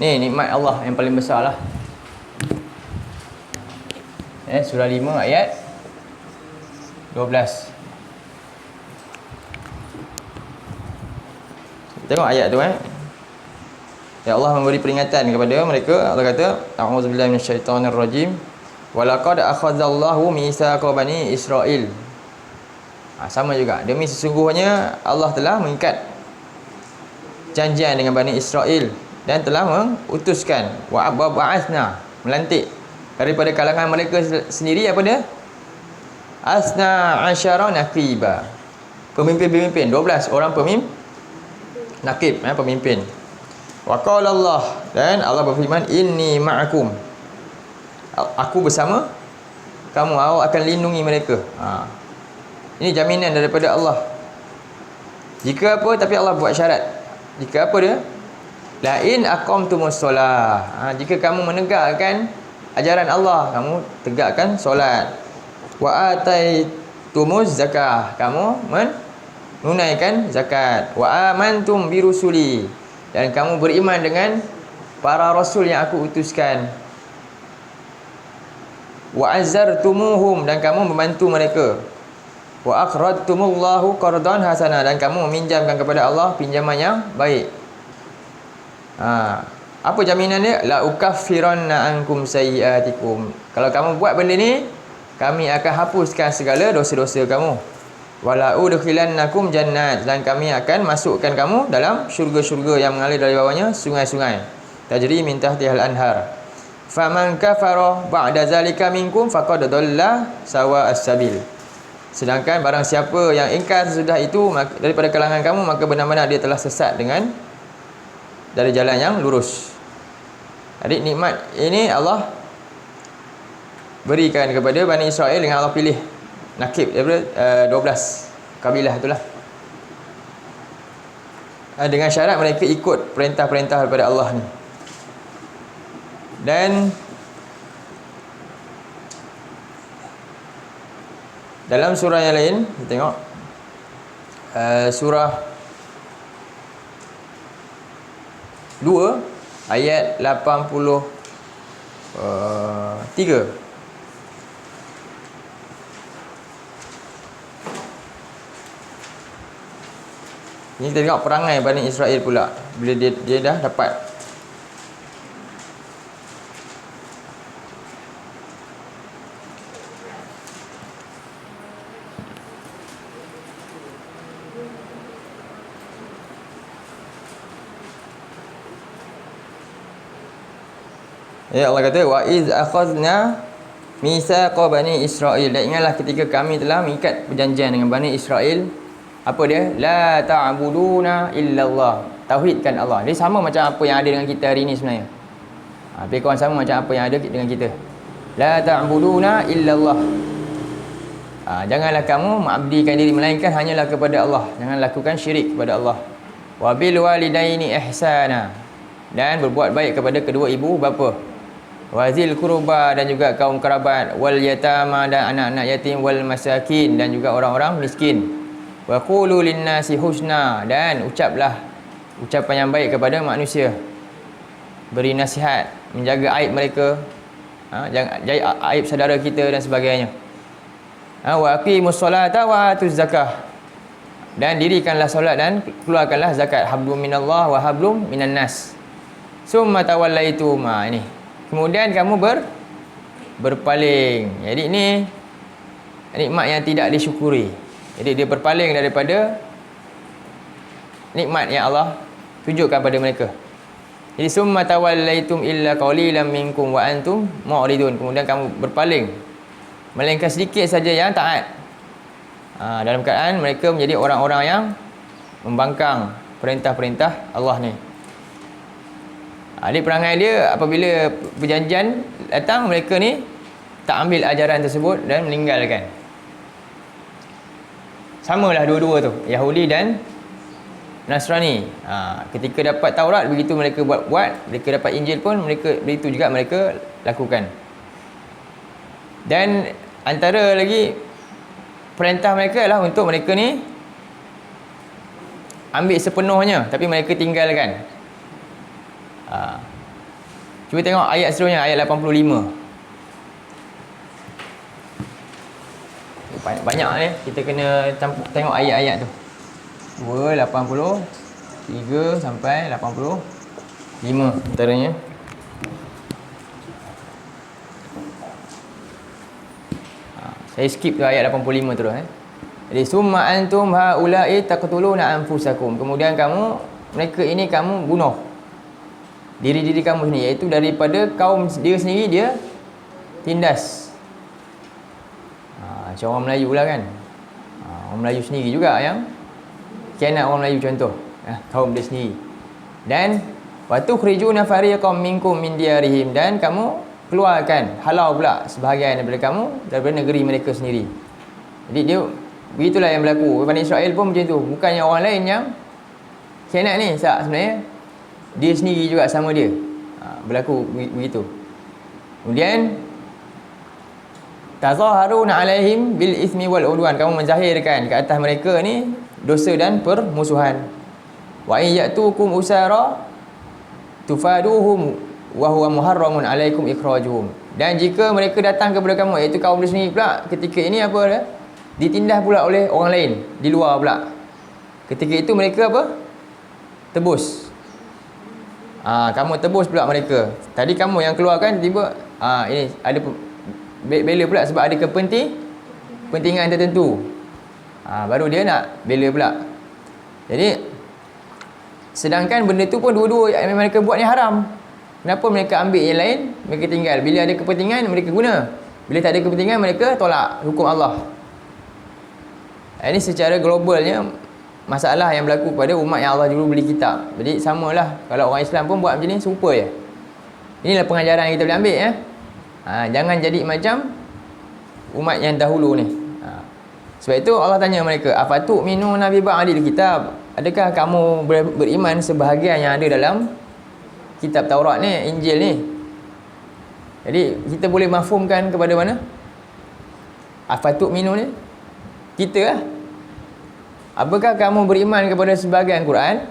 Ni nikmat Allah yang paling besar lah. Surah 5 ayat 12. Tengok ayat tu Ya Allah memberi peringatan kepada mereka. Allah kata, a'udzubillahi minasyaitonirrajim. Wa laqad akhadallahu mitsaqa bani Israil. Sama juga. Demi sesungguhnya Allah telah mengikat janjian dengan Bani Israel dan telah mengutuskan wa ba'athna, melantik daripada kalangan mereka sendiri apa dia? Asna asyara naqiba. Pemimpin-pemimpin, 12 orang pemimpin. Wa qala Allah, dan Allah berfirman, inni ma'akum. Aku bersama kamu, aku akan lindungi mereka. Ini jaminan daripada Allah. Jika apa, tapi Allah buat syarat. Jika apa dia? La in aqamtumus solah. Jika kamu menegakkan ajaran Allah, kamu tegakkan solat. Wa ataitumuz zakah, kamu menunaikan zakat. Wa amantum birusuli, dan kamu beriman dengan para rasul yang aku utuskan. Wa azzartumuhum, dan kamu membantu mereka. Wa aqradtumullahu qardan hasana, dan kamu meminjamkan kepada Allah pinjaman yang baik. Apa jaminan dia? La ukaffiranna ankum sayyiatikum. Kalau kamu buat benda ni, kami akan hapuskan segala dosa-dosa kamu. Wala udkhilannakum jannat, dan kami akan masukkan kamu dalam syurga-syurga yang mengalir dari bawahnya sungai-sungai. Tajri min tahtihal anhar. faman kafara ba'da zalika minkum faqad dhalla sawa as-sabil. Sedangkan barang siapa yang ingkar sesudah itu daripada kalangan kamu, maka benar-benar dia telah sesat dari jalan yang lurus. Jadi nikmat ini Allah berikan kepada Bani Israel dengan Allah pilih nakib daripada 12 kabilah itulah. Dengan syarat mereka ikut perintah-perintah daripada Allah ni. Dan dalam surah yang lain, kita tengok surah 2 ayat 83. Ini kita tengok perangai Bani Israel pula bila dia dah dapat. Ya, Allah kata wa iz akhadna mitsaqa Bani Israil. Dan ingatlah ketika kami telah mengikat perjanjian dengan Bani Israel. Apa dia? La ta'buduna illallah. Tauhidkan Allah. Dia sama macam apa yang ada dengan kita hari ini sebenarnya. Lebih kurang sama macam apa yang ada dengan kita. La ta'buduna illallah. Janganlah kamu mengabdikan diri melainkan hanyalah kepada Allah. Jangan lakukan syirik kepada Allah. Wa bil walidaini ihsana. Dan berbuat baik kepada kedua ibu bapa. Wazil kurba, dan juga kaum kerabat, wal yatama, dan anak-anak yatim, wal masakin, dan juga orang-orang miskin. Wa qulu linnasi husna, dan ucaplah ucapan yang baik kepada manusia. Beri nasihat, menjaga aib mereka, jangan aib saudara kita dan sebagainya. Wa aqimus solata wa atuz zakah, dan dirikanlah solat dan keluarkanlah zakat. Hablum minallah wa hablum minan nas. Summa tawallaitum. Ini kemudian kamu berpaling. Jadi ini nikmat yang tidak disyukuri. Jadi dia berpaling daripada nikmat yang Allah tunjukkan pada mereka. Jadi summa tawallaitum illa qalilan minkum wa antum mu'ridun. Kemudian kamu berpaling, melainkan sedikit saja yang taat. Dalam keadaan mereka menjadi orang-orang yang membangkang perintah-perintah Allah ni. Ini perangai dia apabila perjanjian datang, mereka ni tak ambil ajaran tersebut dan meninggalkan. Samalah dua-dua tu, Yahudi dan Nasrani. Ketika dapat Taurat, begitu mereka buat. Mereka dapat Injil pun begitu juga mereka lakukan. Dan antara lagi perintah mereka adalah untuk mereka ni ambil sepenuhnya, tapi mereka tinggalkan. Cuba tengok ayat seterusnya, ayat 85. Banyak ni, kita kena tengok ayat-ayat tu. 2, 80, 3 sampai 85 antaranya. Saya skip tu ayat 85 terus. Jadi summa antum haula'i taqtuluna anfusakum. Kemudian mereka ini kamu bunuh diri-diri kamu sendiri, iaitu daripada kaum dia sendiri dia tindas. Macam orang Melayu lah kan. Orang Melayu sendiri juga yang khianat orang Melayu contoh. Kaum dia sendiri. Dan wa tukhrijuna fariqam minkum min diyarihim, dan kamu keluarkan, halau pula sebahagian daripada kamu daripada negeri mereka sendiri. Jadi dia begitulah yang berlaku. Bani Israel pun macam tu. Bukannya orang lain yang khianat ni, sebenarnya dia sendiri juga sama dia. Berlaku begitu. Kemudian tazaharuna alaihim bil ismi wal udwan. Kamu menzahirkan ke atas mereka ni dosa dan permusuhan. Wa in ya'tukum usara tufaduhum wa huwa muharramun alaikum ikhrajuhum. Dan jika mereka datang kepada kamu, iaitu kaum dia sendiri pula, ketika ini apa dia? Ditindas pula oleh orang lain di luar pula. Ketika itu mereka apa? Tebus. Kamu tebus pula mereka. Tadi kamu yang keluarkan, tiba ini ada bela pula sebab ada kepentingan tertentu. Baru dia nak bela pula. Jadi sedangkan benda tu pun dua-dua yang mereka buat ni haram. Kenapa mereka ambil yang lain, mereka tinggal? Bila ada kepentingan, mereka guna. Bila tak ada kepentingan, mereka tolak hukum Allah. Ini secara globalnya masalah yang berlaku pada umat yang Allah dulu beri kitab. Jadi samalah kalau orang Islam pun buat macam ni, serupa je. Inilah pengajaran yang kita boleh ambil, ya. Jangan jadi macam umat yang dahulu ni. Sebab itu Allah tanya mereka, afatu minu nabi ba'dil kitab, adakah kamu beriman sebahagian yang ada dalam kitab Taurat ni, Injil ni? Jadi kita boleh mafhumkan kepada mana? Afatu minu ni kita lah. Apakah kamu beriman kepada sebahagian Quran,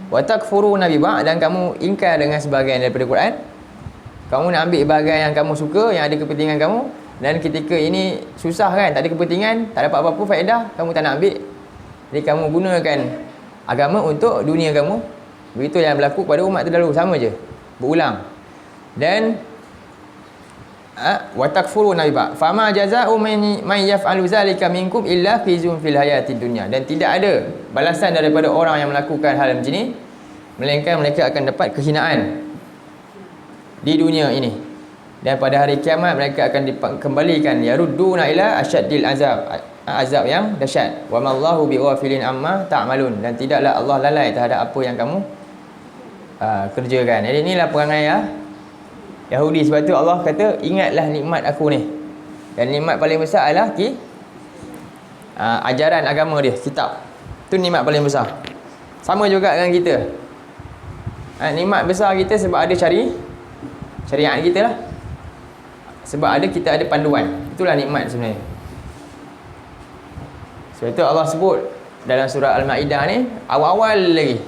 wa takfuru nabi ba', dan kamu ingkar dengan sebahagian daripada Quran? Kamu nak ambil bahagian yang kamu suka, yang ada kepentingan kamu, dan ketika ini susah kan, tak ada kepentingan, tak dapat apa-apa faedah, kamu tak nak ambil. Jadi kamu gunakan agama untuk dunia kamu. Begitu yang berlaku pada umat terdahulu, sama je, berulang. Dan wa takfuru nabi ba', fama jazaa'u man yaf'alu zalika minkum illa khizyun fil hayatid dunya, dan tidak ada balasan daripada orang yang melakukan hal macam ni melainkan mereka akan dapat kehinaan di dunia ini, dan pada hari kiamat mereka akan dikembalikan yarudduna ila asyaddil azab yang dahsyat. Wa mallahu bighafilin amma ta'malun, dan tidaklah Allah lalai terhadap apa yang kamu kerjakan. Jadi inilah perangai Yahudi. Sebab tu Allah kata, ingatlah nikmat aku ni. Dan nikmat paling besar adalah ajaran agama dia, kitab. Tu nikmat paling besar. Sama juga dengan kita. Nikmat besar kita sebab ada syariat kita lah. Sebab kita ada panduan. Itulah nikmat sebenarnya. Sebab itu Allah sebut dalam surah Al-Ma'idah ni, awal-awal lagi.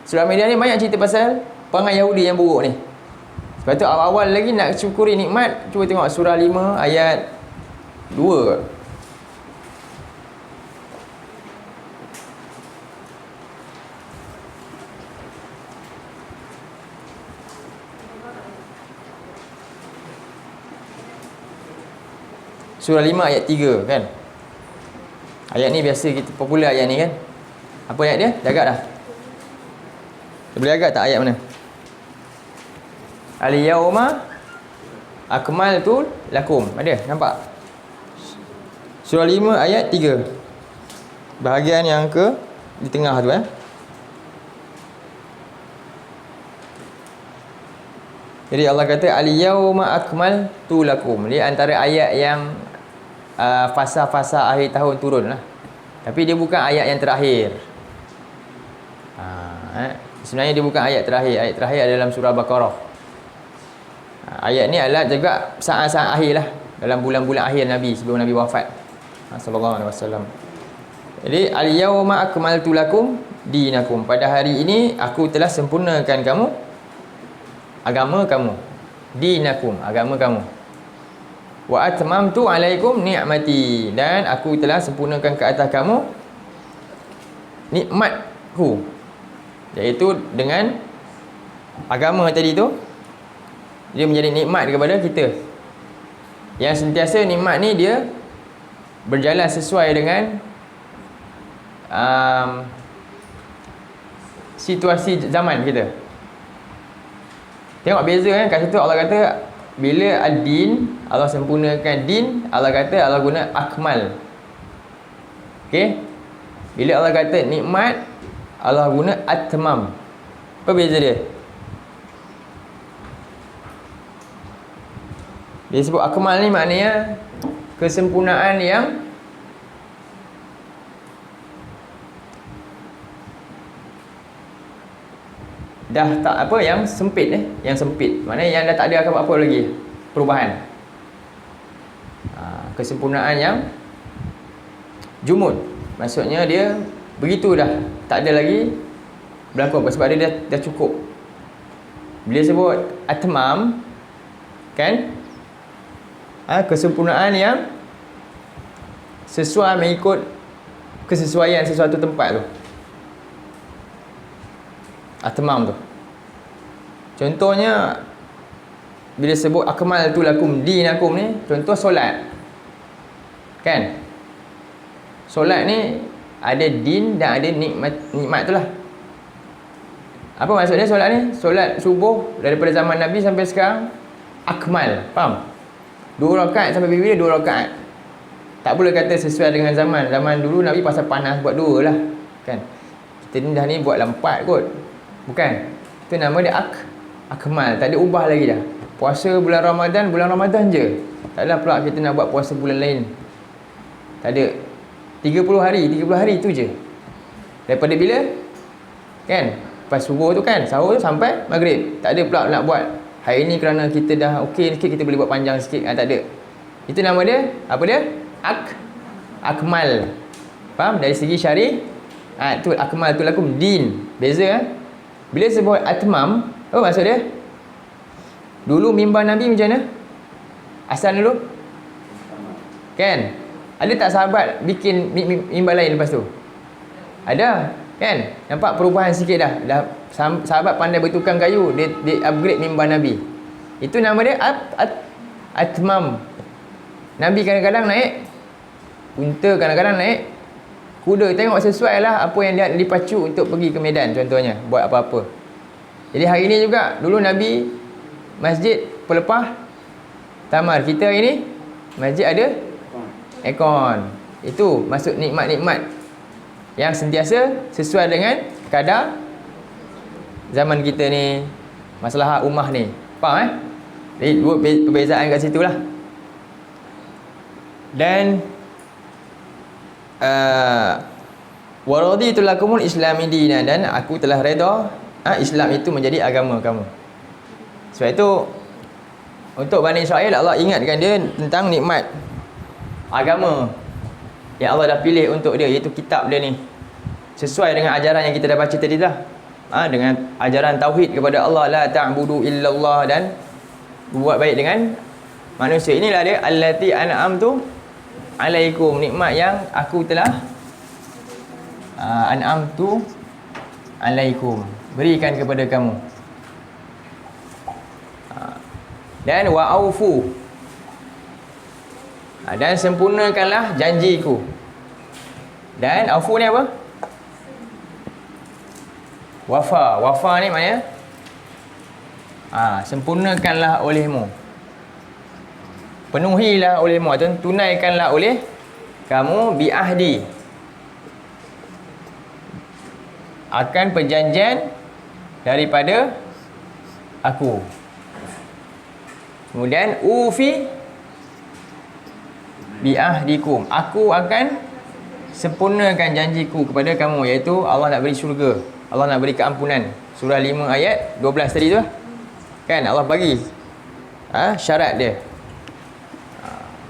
Surah Al-Ma'idah ni banyak cerita pasal perangai Yahudi yang buruk ni. Sebab tu awal-awal lagi nak syukuri nikmat, cuba tengok surah 5 ayat 2. Surah 5 ayat 3 kan. Ayat ni biasa kita popular ayat ni kan. Apa ayat dia? Dah agak dah. Boleh agak tak ayat mana? Al-yawma akmaltu lakum. Ada? Nampak? Surah 5 ayat 3. Bahagian yang di tengah tu Jadi Allah kata al-yawma akmaltu lakum. Dia antara ayat yang fasa-fasa akhir tahun turun lah. Tapi dia bukan ayat yang terakhir. Sebenarnya dia bukan ayat terakhir. Ayat terakhir adalah dalam surah Baqarah. Ayat ni adalah juga saat-saat akhir lah, dalam bulan-bulan akhir Nabi sebelum Nabi wafat sallallahu alaihi wasallam. Jadi al-yawma akmaltu lakum dinakum. Pada hari ini aku telah sempurnakan kamu agama kamu. Dinakum, agama kamu. Wa atmamtu alaikum ni'mati, dan aku telah sempurnakan ke atas kamu nikmatku, iaitu dengan agama tadi tu. Dia menjadi nikmat kepada kita. Yang sentiasa nikmat ni dia berjalan sesuai dengan situasi zaman kita. Tengok beza kan. Kat situ Allah kata bila ad-din, Allah sempurnakan din, Allah kata Allah guna akmal. Okey. Bila Allah kata nikmat, Allah guna atmam. Apa beza dia? Dia sebut akmal ni maknanya kesempurnaan yang dah tak apa, yang sempit yang sempit. Maknanya yang dah tak ada apa-apa lagi perubahan. Kesempurnaan yang jumud. Maksudnya dia begitu dah, tak ada lagi berlaku apa, sebab dia dah cukup. Bila sebut atmam kan, kesempurnaan yang sesuai mengikut kesesuaian sesuatu tempat tu. Atmam tu. Contohnya bila sebut akmal tu lakum dinakum ni, contoh solat. Kan? Solat ni ada din dan ada nikmat tu lah. Apa maksudnya solat ni? Solat subuh daripada zaman Nabi sampai sekarang akmal. Faham? 2 rakaat sampai bila 2 rakaat. Tak boleh kata sesuai dengan zaman. Zaman dulu Nabi pasal panas buat 2 lah. Kan? Kita ni dah ni buat 4 kot. Bukan? Itu nama dia akmal. Tak ada ubah lagi dah. Puasa bulan Ramadan je. Tak ada pula kita nak buat puasa bulan lain. Tak ada. 30 hari tu je. Daripada bila? Kan? Lepas subuh tu kan, sahur tu sampai maghrib. Tak ada pula nak buat hari ni kerana kita dah okey sikit, kita boleh buat panjang sikit. Tak ada. Itu nama dia, apa dia? Akmal. Faham? Dari segi syariat tu akmal tu lakum din. Beza Bila sebut atmam, apa maksud dia? Dulu mimbar Nabi macam mana? Asal dulu? Kan? Ada tak sahabat bikin mimbar lain lepas tu? Ada. Kan? Nampak perubahan sikit dah. Sahabat pandai bertukang kayu, dia upgrade mimbar Nabi. Itu nama dia atmam. Nabi kadang-kadang naik unta, kadang-kadang naik kuda. Tengok sesuai lah apa yang dia dipacu untuk pergi ke medan contohnya, buat apa-apa. Jadi hari ni juga, dulu Nabi masjid pelepah tamar. Kita hari ni masjid ada aircon. Itu masuk nikmat-nikmat yang sentiasa sesuai dengan kadar zaman kita ni, masalah ummah ni. Faham Jadi perbezaan kat situ lah. Dan waraditu lakumul islami dinan, dan aku telah redha Islam itu menjadi agama kamu. Sebab itu untuk Bani Israel, Allah ingatkan dia tentang nikmat agama yang Allah dah pilih untuk dia, iaitu kitab dia ni, sesuai dengan ajaran yang kita dah baca tadi dah. Dengan ajaran tauhid kepada Allah, la ta'budu illallah, dan buat baik dengan manusia. Inilah dia allati an'amtu alaikum, nikmat yang aku telah an'amtu alaikum, berikan kepada kamu. Dan wa'aufu, dan sempurnakanlah janjiku. Dan aufu ni apa? Wafa ni maknanya sempurnakanlah olehmu, penuhilah olehmu, atau tunaikanlah oleh kamu bi'ahdi, akan perjanjian daripada aku. Kemudian ufi bi'ahdikum, aku akan sempurnakan janjiku kepada kamu, iaitu Allah nak beri syurga, Allah nak beri keampunan. Surah 5 ayat 12 tadi tu kan, Allah bagi syarat dia.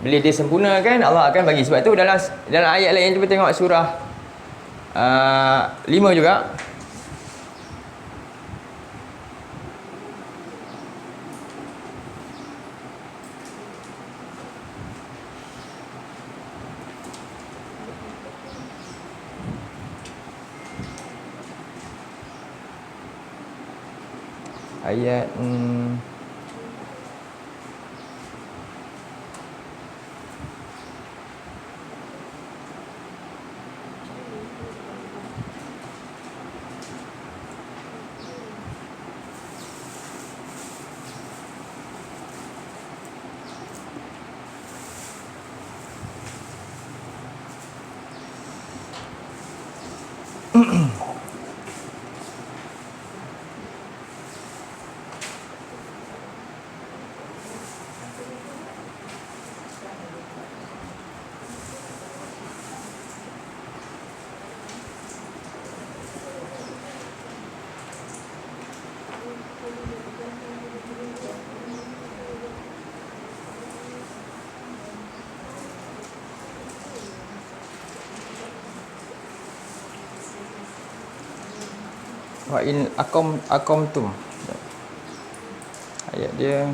Bila dia sempurnakan, Allah akan bagi. Sebab tu dalam ayat lain, cuba tengok surah 5 juga. Ayat wa in aqamtum. Ayat dia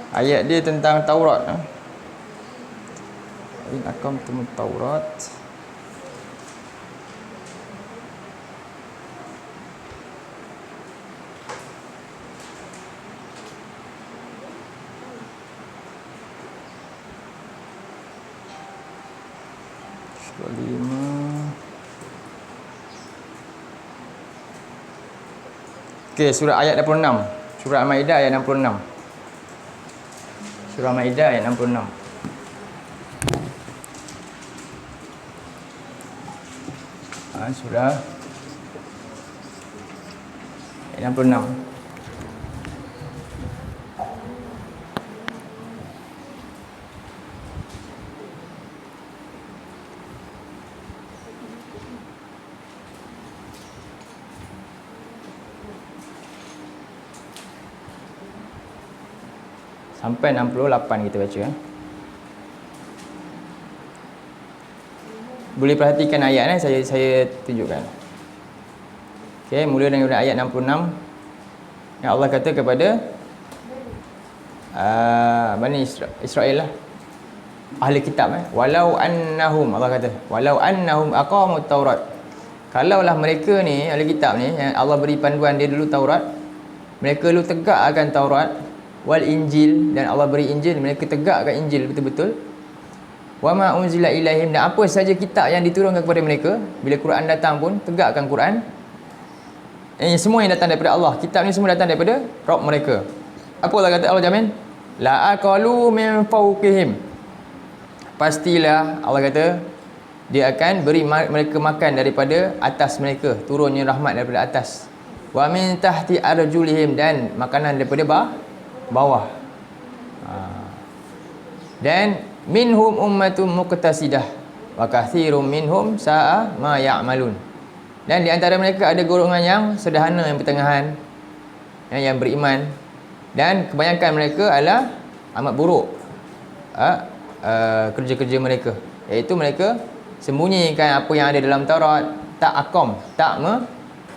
Ayat dia tentang Taurat. In akamtum Taurat. Surah 5. Okey, surah ayat 66. Surah Al-Maidah ayat 66. Surah Al-Maidah ayat 66. Surah ayat 66. Sampai 68 kita baca. Boleh perhatikan ayat saya tunjukkan. Okey, mula dengan ayat 66. Yang Allah kata kepada Bani Israel lah, ahli kitab, walau annahum, Allah kata walau annahum aqamut Taurat. Kalaulah mereka ni ahli kitab ni yang Allah beri panduan dia dulu Taurat, mereka dulu tegak akan Taurat, wal Injil, dan Allah beri Injil, mereka tegakkan Injil betul-betul. Wa ma unzila ilaihim, dan apa saja kitab yang diturunkan kepada mereka, bila Quran datang pun tegakkan Quran. Semua yang datang daripada Allah, kitab ni semua datang daripada Rabb mereka. Apa Allah kata? Allah jamin la aqalu min fawqihim, pastilah Allah kata dia akan beri mereka makan daripada atas mereka, turunnya rahmat daripada atas. Wa min tahti arjulihim, dan makanan daripada bawah. Dan minhum ummatun muqtasidah wa katsirum minhum sa'a ma ya'malun, dan di antara mereka ada golongan yang sederhana, yang pertengahan, yang beriman, dan kebanyakan mereka adalah amat buruk kerja-kerja mereka, iaitu mereka sembunyikan apa yang ada dalam Taurat, tak akom, tak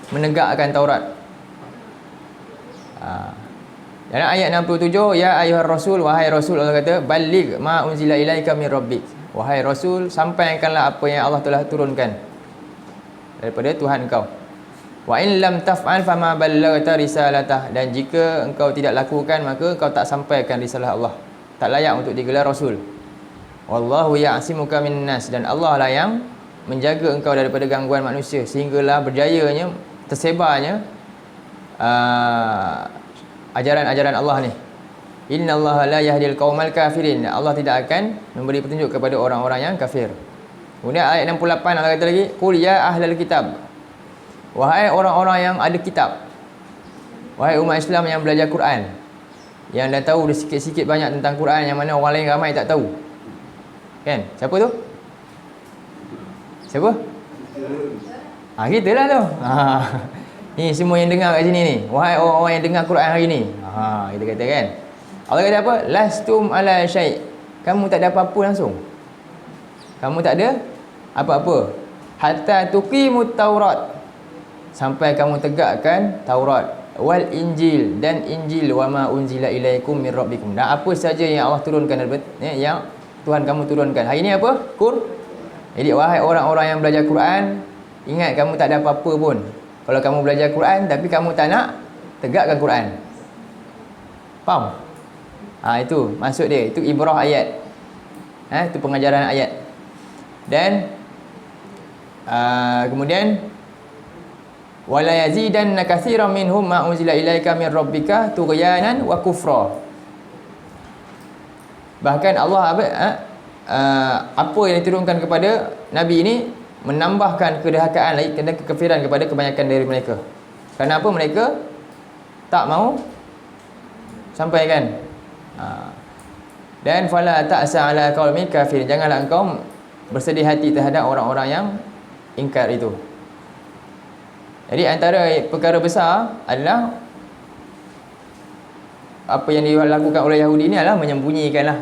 menegakkan Taurat. Dalam ayat 67, ya ayyuhar rasul, wahai rasul, Allah kata balligh ma unzila ilaika min rabbik, wahai rasul, sampaikanlah apa yang Allah telah turunkan daripada Tuhan engkau. Wa in lam taf'al fama ballaghta risalatah, dan jika engkau tidak lakukan maka engkau tak sampaikan risalah Allah, tak layak untuk digelar rasul. Wallahu ya'simuka minnas, dan Allah lah yang menjaga engkau daripada gangguan manusia, sehinggalah berjayanya, tersebarnya ajaran-ajaran Allah ni. Innallaha la yahdil qaumal kafirin, Allah tidak akan memberi petunjuk kepada orang-orang yang kafir. Kemudian ayat 68 Allah kata lagi, qul ya ahlal kitab, wahai orang-orang yang ada kitab, wahai umat Islam yang belajar Quran, yang dah tahu dah sikit-sikit banyak tentang Quran, yang mana orang lain ramai tak tahu. Kan? Siapa tu? Siapa? Kita lah tu. Ni semua yang dengar kat sini ni, wahai orang-orang yang dengar Quran hari ni. Kita kata kan, Allah kata apa? Lastum ala syai', kamu tak ada apa-apa langsung, kamu tak ada apa-apa. Hatta tuqimut Taurat, sampai kamu tegakkan Taurat, wal Injil, dan Injil, wa ma unzila ilaikum min rabbikum, dan apa saja yang Allah turunkan yang Tuhan kamu turunkan. Hari ni apa? Jadi wahai orang-orang yang belajar Quran, ingat kamu tak ada apa-apa pun kalau kamu belajar Quran tapi kamu tak nak tegakkan Quran. Faham? Itu maksud dia, itu ibrah ayat. Itu pengajaran ayat. Dan kemudian wala yazidanna katsiran minhum ma unzila ilaika min rabbika tughyanan wa kufra. Bahkan Allah apa yang diturunkan kepada Nabi ini menambahkan kedurhakaan lagi dan kekafiran kepada kebanyakan dari mereka. Kenapa mereka tak mau sampaikan? Dan fala ta'sa ala qaumil kafirin, janganlah engkau bersedih hati terhadap orang-orang yang ingkar itu. Jadi antara perkara besar adalah apa yang dilakukan oleh Yahudi ni adalah menyembunyikanlah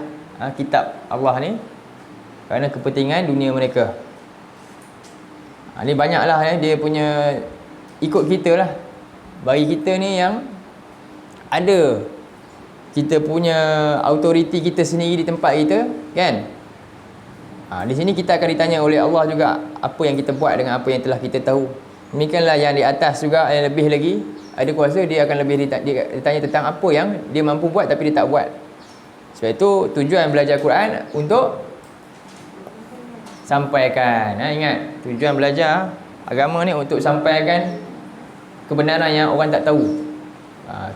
kitab Allah ni kerana kepentingan dunia mereka. Ni banyaklah dia punya, ikut kita lah, bagi kita ni yang ada kita punya autoriti kita sendiri di tempat kita, kan? Di sini kita akan ditanya oleh Allah juga apa yang kita buat dengan apa yang telah kita tahu. Demikianlah yang di atas juga, yang lebih lagi ada kuasa, dia akan lebih ditanya tentang apa yang dia mampu buat tapi dia tak buat. Sebab itu tujuan belajar Quran untuk sampaikan. Ingat, tujuan belajar agama ni untuk sampaikan kebenaran yang orang tak tahu.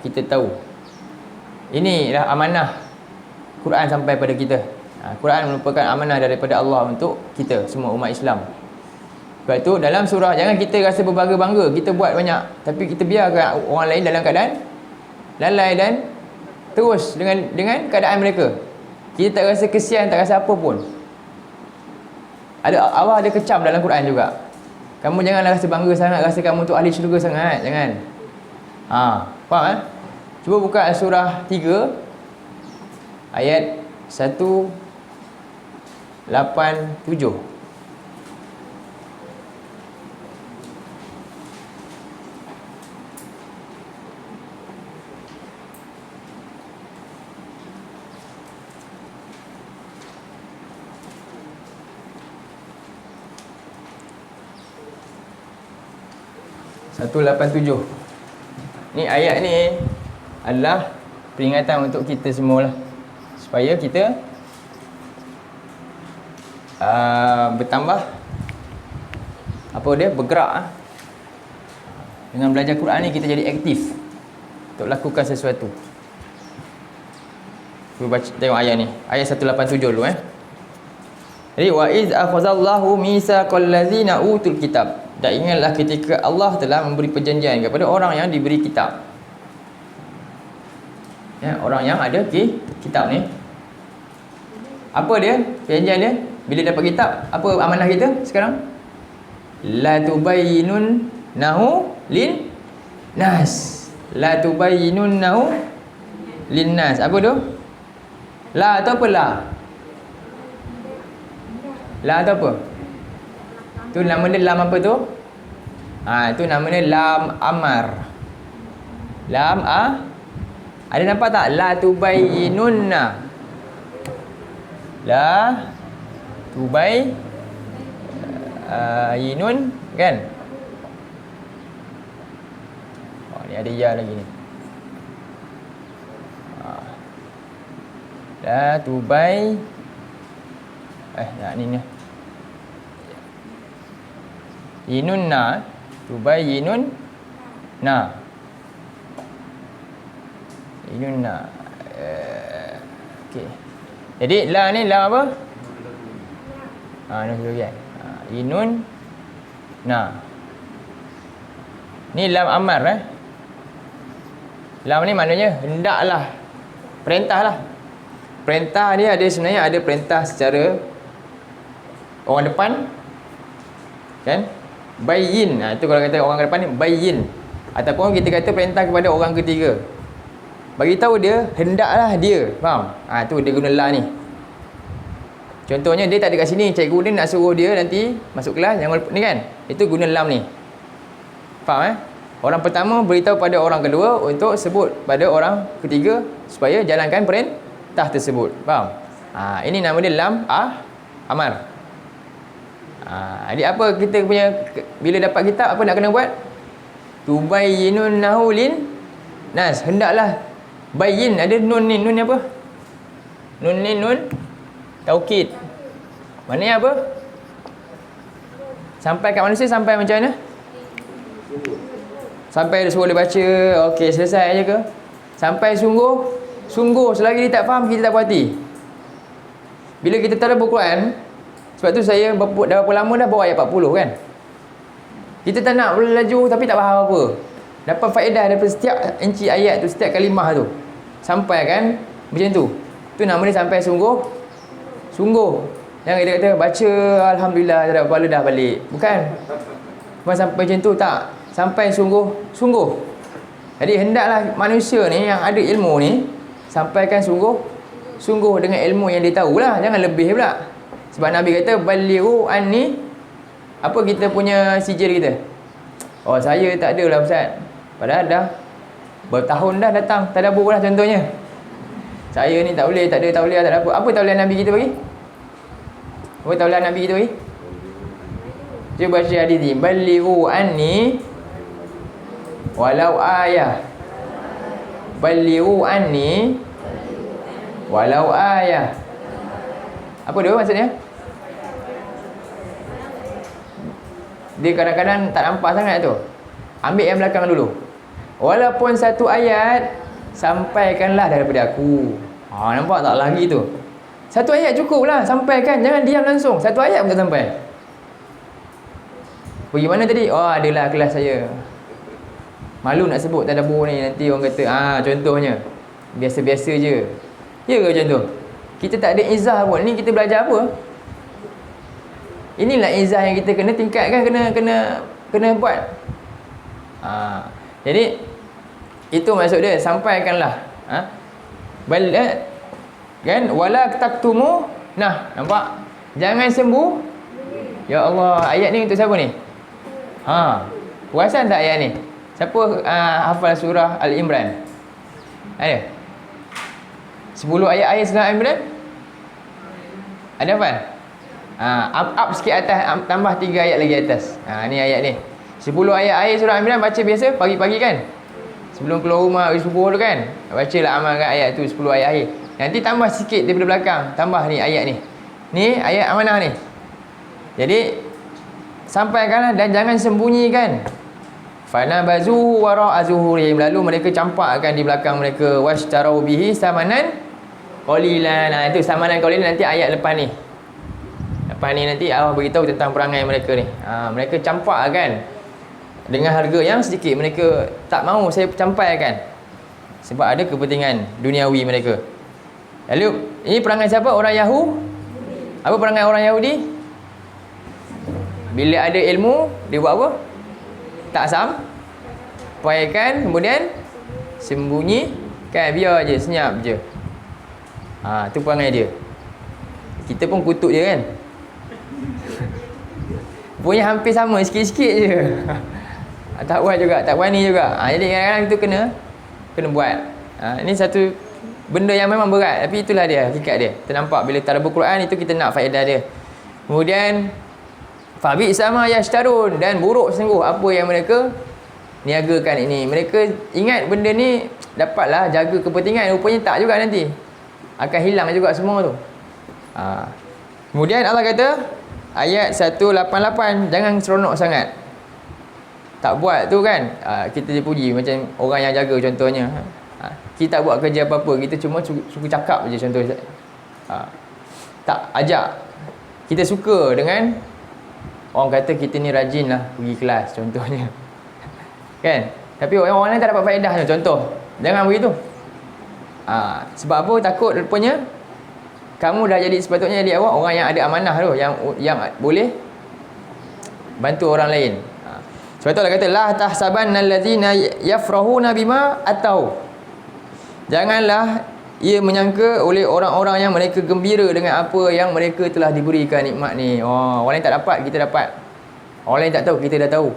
Kita tahu. Inilah amanah Quran sampai pada kita. Quran merupakan amanah daripada Allah untuk kita semua umat Islam. Sebab itu dalam surah, jangan kita rasa berbangga-bangga kita buat banyak, tapi kita biarkan orang lain dalam keadaan lalai dan terus dengan keadaan mereka. Kita tak rasa kesian, tak rasa apa pun. Allah ada kecam dalam Quran juga. Kamu janganlah rasa bangga sangat, rasa kamu tu ahli syurga sangat, jangan. Faham? Cuba buka surah 3 ayat 187. Ni ayat ni adalah peringatan untuk kita semualah, supaya kita bertambah bergerak. Dengan belajar Quran ni kita jadi aktif untuk lakukan sesuatu. Cuba baca, tengok ayat ni, ayat 187 dulu. Jadi wa iz akhadallahu mitsaqal ladzina utul kitab. Dan ingatlah ketika Allah telah memberi perjanjian kepada orang yang diberi kitab. Orang yang ada kitab ni. Apa dia? Perjanjian dia? Bila dapat kitab, apa amanah kita sekarang? La tubayyinun nahu lin nas. La tubayyinun nahu lin nas. Apa tu? La atau apa la? La atau apa? Tu nama dia lam apa tu? Itu nama dia lam amar. Lam ada nampak tak? La tubayyinunna. La tubayyinun, kan? Ni ada ya lagi ni. La ni. Yinunna, tubayyinun na. Yinunna. Okey. Jadi la ni la apa? Nak dulu kan. Yinun na. Ni lam amar Lam ni maknanya hendaklah. Perintahlah. Perintah dia sebenarnya ada perintah secara orang depan, kan? Bayyin. Itu kalau kata orang depan ni bayyin. Ataupun kita kata perintah kepada orang ketiga. Bagi tahu dia hendaklah dia. Faham? Tu dia guna la ni. Contohnya dia tak ada kat sini, cikgu dia nak suruh dia nanti masuk kelas jangan ni, kan? Itu guna lam ni. Faham? Orang pertama beritahu pada orang kedua untuk sebut pada orang ketiga supaya jalankan perintah tersebut. Faham? Ini nama dia lam amar. Jadi apa kita punya, bila dapat kitab apa nak kena buat? Tubayyinun nahu lin nas. Hendaklah bayyin. Ada nun ni, nun ni apa? Nun ni nun taukid. Maknanya apa? Sampai kat manusia sampai macam mana? Sampai dia suruh dia baca, okey selesai aja ke? Sampai sungguh selagi dia tak faham kita tak puas hati. Bila kita tadabbur Quran, sebab tu saya dah berapa lama dah bawa ayat 40, kan? Kita tak nak laju tapi tak faham apa. Dapat faedah daripada setiap inci ayat tu, setiap kalimah tu. Sampai kan macam tu. Tu nama dia sampai sungguh. Jangan dia kata baca alhamdulillah tak ada kepala dah balik. Bukan. Bukan sampai macam tu, tak. Sampai sungguh. Jadi hendaklah manusia ni yang ada ilmu ni sampaikan sungguh dengan ilmu yang dia tahulah, jangan lebih pula. Sebab Nabi kata balighu anni, apa kita punya sijil kita? Oh saya tak ada lah Ustaz. Padahal dah bertahun dah datang tadabbur lah contohnya. Saya ni tak boleh, tak ada tauliah, tak ada apa. Apa tauliah Nabi kita bagi? Apa tauliah Nabi kita bagi? Cuba baca hadis ni. Balighu anni walau ayah. Balighu anni walau ayah. Apa dia maksudnya? Dia kadang-kadang tak nampak sangat tu. Ambil yang belakang dulu. Walaupun satu ayat, sampaikanlah daripada aku. Nampak tak lagi tu? Satu ayat cukup lah, sampaikan. Jangan diam langsung. Satu ayat pun tak sampai. Pergi mana tadi? Adalah kelas saya. Malu nak sebut tadabbur ni. Nanti orang kata, contohnya biasa-biasa je. Ya ke macam tu? Kita tak ada izah pun. Ni kita belajar apa? Inilah izah yang kita kena tingkatkan, kena buat. Jadi itu maksud dia, sampaikanlah. Kan, wala taktumu. Nampak? Jangan sembuh. Ya Allah, ayat ni untuk siapa ni? Perasan tak ayat ni? Siapa hafal surah Al-Imran? Ada? 10 ayat surah Al-Imran? Ada hafal? Up sikit atas, tambah 3 ayat lagi atas. Ni ayat ni. 10 ayat surah Al-Imran baca biasa pagi-pagi kan? Sebelum keluar rumah habis subuh tu kan? Bacalah amalkan ayat tu 10 ayat akhir. Nanti tambah sikit daripada belakang, tambah ni ayat ni. Ni ayat amanah ni. Jadi sampaikanlah dan jangan sembunyikan. Fanabazu wara'a zuhurihim, lalu mereka campakkan di belakang mereka. Washtarau bihi samanan qalilan. Itu samanan qalilan nanti ayat lepas ni. Lepas ni nanti Allah beritahu tentang perangai mereka ni. Mereka campakkan dengan harga yang sedikit. Mereka tak mahu saya campaikan sebab ada kepentingan duniawi mereka. Lalu ini perangai siapa? Orang Yahudi. Apa perangai orang Yahudi? Bila ada ilmu, dia buat apa? Tak sampaikan, kemudian sembunyikan, biar je, senyap je. Tu perangai dia. Kita pun kutuk dia kan. Punya hampir sama, sikit-sikit je. Tak buat juga, tak berani juga. Jadi kadang-kadang kita kena buat. Ini satu benda yang memang berat, tapi itulah dia, hakikat dia. Ternampak bila tadabbur Quran itu kita nak faedah dia. Kemudian fabi sama yashtarun, dan buruk sungguh apa yang mereka niagakan ini. Mereka ingat benda ni dapatlah jaga kepentingan, rupanya tak juga, nanti akan hilang juga semua tu. Kemudian Allah kata ayat 188, jangan seronok sangat. Tak buat tu kan, kita dipuji macam orang yang jaga contohnya. Kita tak buat kerja apa-apa, kita cuma suka cakap je contoh. Tak ajak. Kita suka dengan orang kata kita ni rajin lah pergi kelas contohnya. Kan? Tapi orang lain tak dapat faedah contoh. Jangan begitu. Sebab apa? Takut rupanya kamu dah jadi, sepatutnya jadi awak orang yang ada amanah tu, yang boleh bantu orang lain. Sebab tu Allah kata la tahsabanna allazina yafrahuna bima atau. Janganlah ia menyangka oleh orang-orang yang mereka gembira dengan apa yang mereka telah diberikan nikmat ni. Orang lain tak dapat, kita dapat. Orang lain tak tahu, kita dah tahu.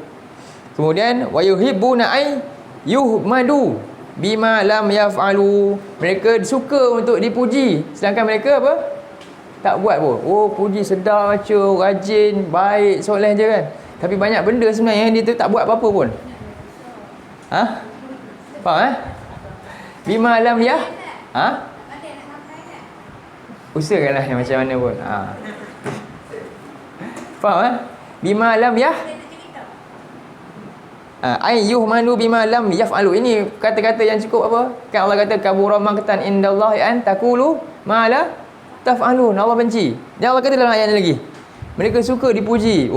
Kemudian wa yuhibbuna ay yuhmadu bima lam yaf'alu. Mereka suka untuk dipuji, sedangkan mereka apa? Tak buat pun. Puji sedar baca, rajin, baik, soleh je kan. Tapi banyak benda sebenarnya yang dia tu tak buat apa-apa pun. Faham bima lam usahakanlah yang macam mana pun. Faham bima lam ayyuhmanu bima lam yaf'alu. Ini kata-kata yang cukup apa? Kan Allah kata kabura maqtan indallahi an taqulu ma la taf'alun. Allah benci. Dan Allah kata dalam ayat ni lagi, mereka suka dipuji.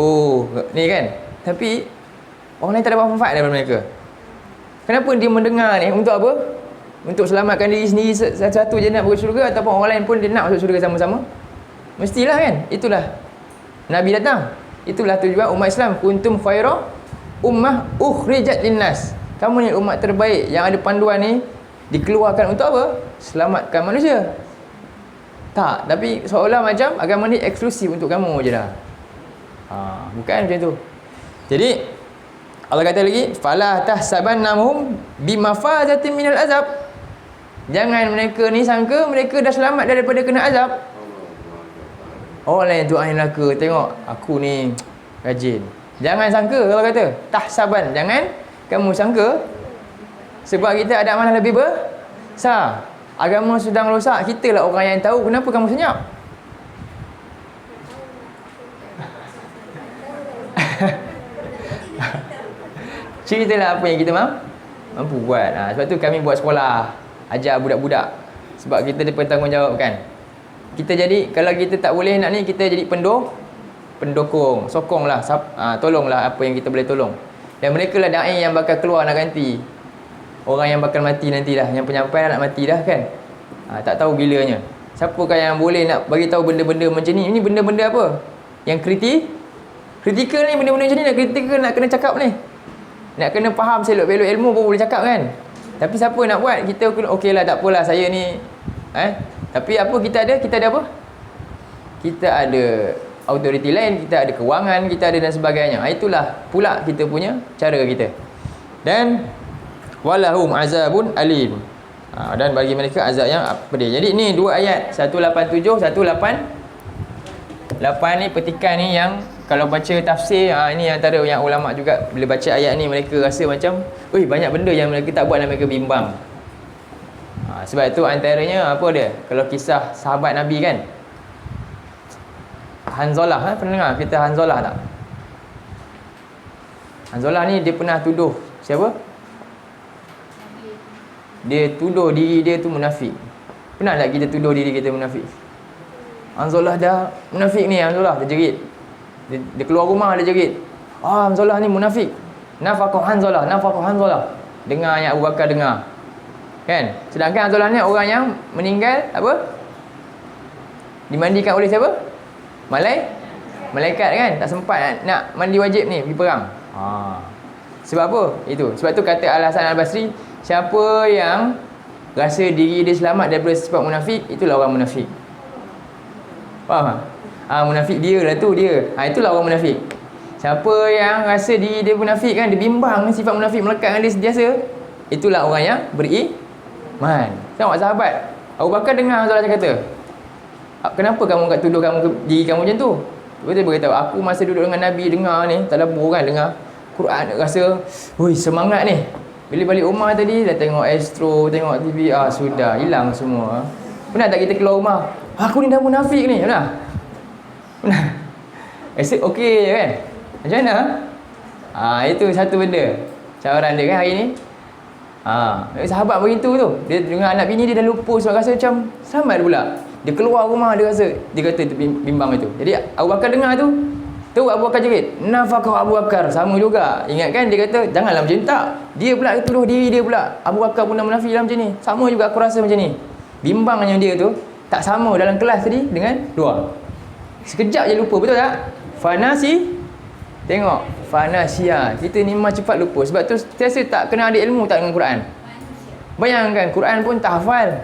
Ni kan. Tapi orang lain tak dapat manfaat daripada mereka. Kenapa dia mendengar ni? Untuk apa? Untuk selamatkan diri sendiri satu je nak masuk syurga, ataupun orang lain pun dia nak masuk syurga sama-sama? Mestilah kan? Itulah Nabi datang. Itulah tujuan umat Islam. Kuntum khaira ummah ukhrijat linnas. Kamu ni umat terbaik yang ada panduan ni dikeluarkan untuk apa? Selamatkan manusia. Tak, tapi seolah macam agama ni eksklusif untuk kamu je dah. Bukan macam tu. Jadi Allah kata lagi, fala tahsabannahum bimafazatin minal azab. Jangan mereka ni sangka mereka dah selamat daripada kena azab. Orang lain doain neraka. Tengok aku ni rajin. Jangan sangka kalau kata tahsaban. Jangan kamu sangka sebab kita ada amanah lebih besar. Agama sedang rosak. Kita lah orang yang tahu. Kenapa kamu senyap? Ceritalah apa yang kita mampu buat. Sebab tu kami buat sekolah, ajar budak-budak. Sebab kita ada bertanggungjawab kan. Kita jadi, kalau kita tak boleh nak ni, kita jadi pendokong. Sokonglah, tolonglah apa yang kita boleh tolong. Dan mereka lah da'i yang bakal keluar nak ganti orang yang bakal mati nanti dah. Yang penyampai nak mati dah kan. Tak tahu bilanya. Siapakah yang boleh nak bagi tahu benda-benda macam ni? Ini benda-benda apa? Yang kritikal ni, benda-benda macam ni nak kritikal, nak kena cakap ni. Nak kena faham selok-belok ilmu baru boleh cakap kan. Tapi siapa nak buat? Kita okey lah, tak apalah saya ni. Tapi apa kita ada? Kita ada apa? Kita ada autoriti lain, kita ada kewangan, kita ada dan sebagainya. Itulah pula kita punya cara kita. Dan walahum azabun alim. Dan bagi mereka azab yang pedih. Jadi ni dua ayat 187, 188 ni petikan ni yang kalau baca tafsir, ini antara yang ulama juga bila baca ayat ni mereka rasa macam, banyak benda yang mereka tak buat dan mereka bimbang. Sebab itu antaranya apa dia? Kalau kisah sahabat Nabi kan, Hanzalah, pernah dengar kita Hanzalah tak? Hanzalah ni dia pernah tuduh siapa? Dia tuduh diri dia tu munafik. Pernah tak kita tuduh diri kita munafik? Hanzalah dah munafik ni, Hanzalah terjerit. Dia keluar rumah dia jerit. Hanzalah ni munafik. Nafaqah Hanzalah. Dengar ayat Abu Bakar dengar. Kan? Sedangkan Hanzalah ni orang yang meninggal apa? Dimandikan oleh siapa? Malaikat kan? Tak sempat nak mandi wajib ni pergi perang. Sebab apa? Itu. Sebab tu kata Al-Hasan Al-Basri, siapa yang rasa diri dia selamat daripada sifat munafik, itulah orang munafik. Faham tak? Munafik dia lah tu dia. Itulah orang munafik. Siapa yang rasa diri dia munafik kan, dia bimbang sifat munafik melekat dengan dia sentiasa, itulah orang yang beriman. Tengok sahabat Abu Bakar dengar Hanzalah kata, kenapa kamu kat tuduh diri kamu macam tu? Dia beritahu, aku masa duduk dengan Nabi dengar ni, tadabbur kan, dengar Quran, rasa semangat ni. Bila balik rumah tadi dah tengok Astro, tengok TV, sudah hilang semua. Pernah tak kita keluar rumah, aku ni dah munafik ni? Pernah? Esok okey je kan? Macam mana? Itu satu benda cabaran dia kan hari ni. Sahabat begitu tu, dia dengan anak bini dia dah lupa sebab rasa macam selamat pula. Dia keluar rumah, dia rasa, dia kata tu bimbang itu. Jadi Abu Bakar dengar tu Abu Bakar jerit, nafaqah Abu Bakar. Sama juga. Ingat kan dia kata janganlah macam tak. Dia pula tuduh diri dia pula, Abu Bakar pun dah munafik dalam macam ni. Sama juga aku rasa macam ni. Bimbangnya dia tu tak sama dalam kelas tadi dengan luar. Sekejap je lupa, betul tak? Tengok, fanasia. Kita ni memang cepat lupa. Sebab tu sentiasa tak kena ada ilmu tak dengan Quran. Bayangkan, Quran pun tak hafal.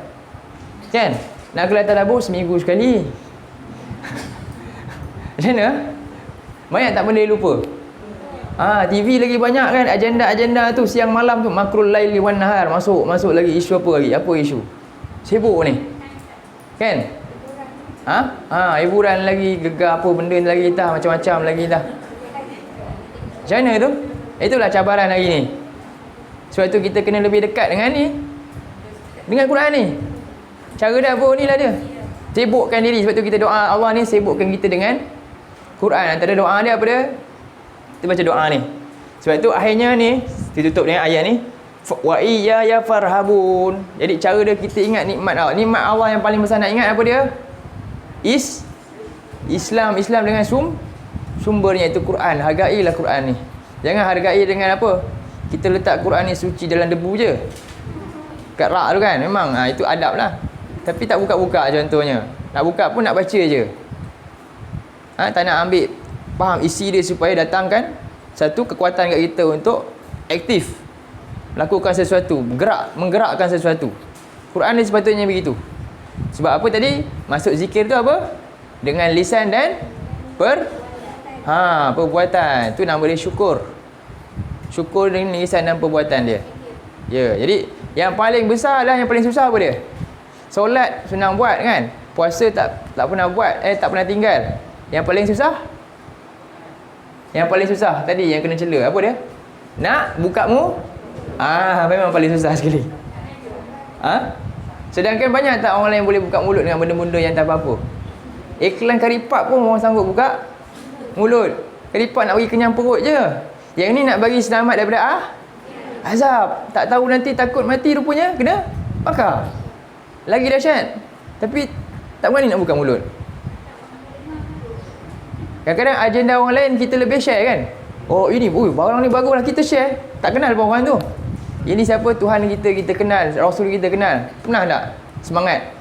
Kan? Nak kelas tadabbur seminggu sekali. Macam mana? Banyak tak benda lupa? TV lagi banyak kan, agenda-agenda tu siang malam tu, makrul laili wan nahar, masuk lagi isu apa lagi? Apa isu? Sibuk ni. Kan? Hiburan lagi, gegar apa benda lagi dah, macam-macam lagi dah. Macam mana tu? Itulah cabaran hari ni. Sebab tu kita kena lebih dekat dengan ni, dengan Quran ni. Cara dah pun ni lah dia. Sibukkan diri. Sebab tu kita doa Allah ni, sibukkan kita dengan Quran. Antara doa dia apa dia? Kita baca doa ni. Sebab tu akhirnya ni, ditutup dengan ayat ni, wa iyaya farhabun. Jadi cara dia kita ingat nikmat Allah. Nikmat Allah yang paling besar nak ingat apa dia? Islam dengan sumbernya itu Quran. Hargailah Quran ni. Jangan hargai dengan apa? Kita letak Quran ni suci dalam debu je. Kat rak tu kan. Memang itu adab lah. Tapi tak buka-buka contohnya. Nak buka pun nak baca je. Tak nak ambil faham isi dia supaya datangkan satu kekuatan kat kita untuk aktif lakukan sesuatu, menggerakkan sesuatu. Quran ni sepatutnya begitu. Sebab apa tadi? Masuk zikir tu apa? Dengan lisan dan perbuatan. Tu nama dia syukur. Syukur dengan lisan dan perbuatan dia. Ya, jadi Yang paling besar lah, yang paling susah apa dia? Solat senang buat kan? Puasa tak pernah buat, tak pernah tinggal. Yang paling susah? Yang paling susah tadi yang kena cela, apa dia? Nak buka mu? Memang paling susah sekali. Sedangkan banyak tak orang lain boleh buka mulut dengan benda-benda yang tak apa-apa. Iklan karipap pun orang sanggup buka mulut. Karipap nak bagi kenyang perut je. Yang ni nak bagi selamat daripada azab. Tak tahu nanti takut mati rupanya kena bakar. Lagi dahsyat. Tapi tak berani nak buka mulut. Kadang-kadang agenda orang lain kita lebih share kan. Oh ini, barang ni baguslah, kita share. Tak kenal pun orang tu. Ini siapa? Tuhan kita kenal, Rasul kita kenal. Pernah tak? Semangat.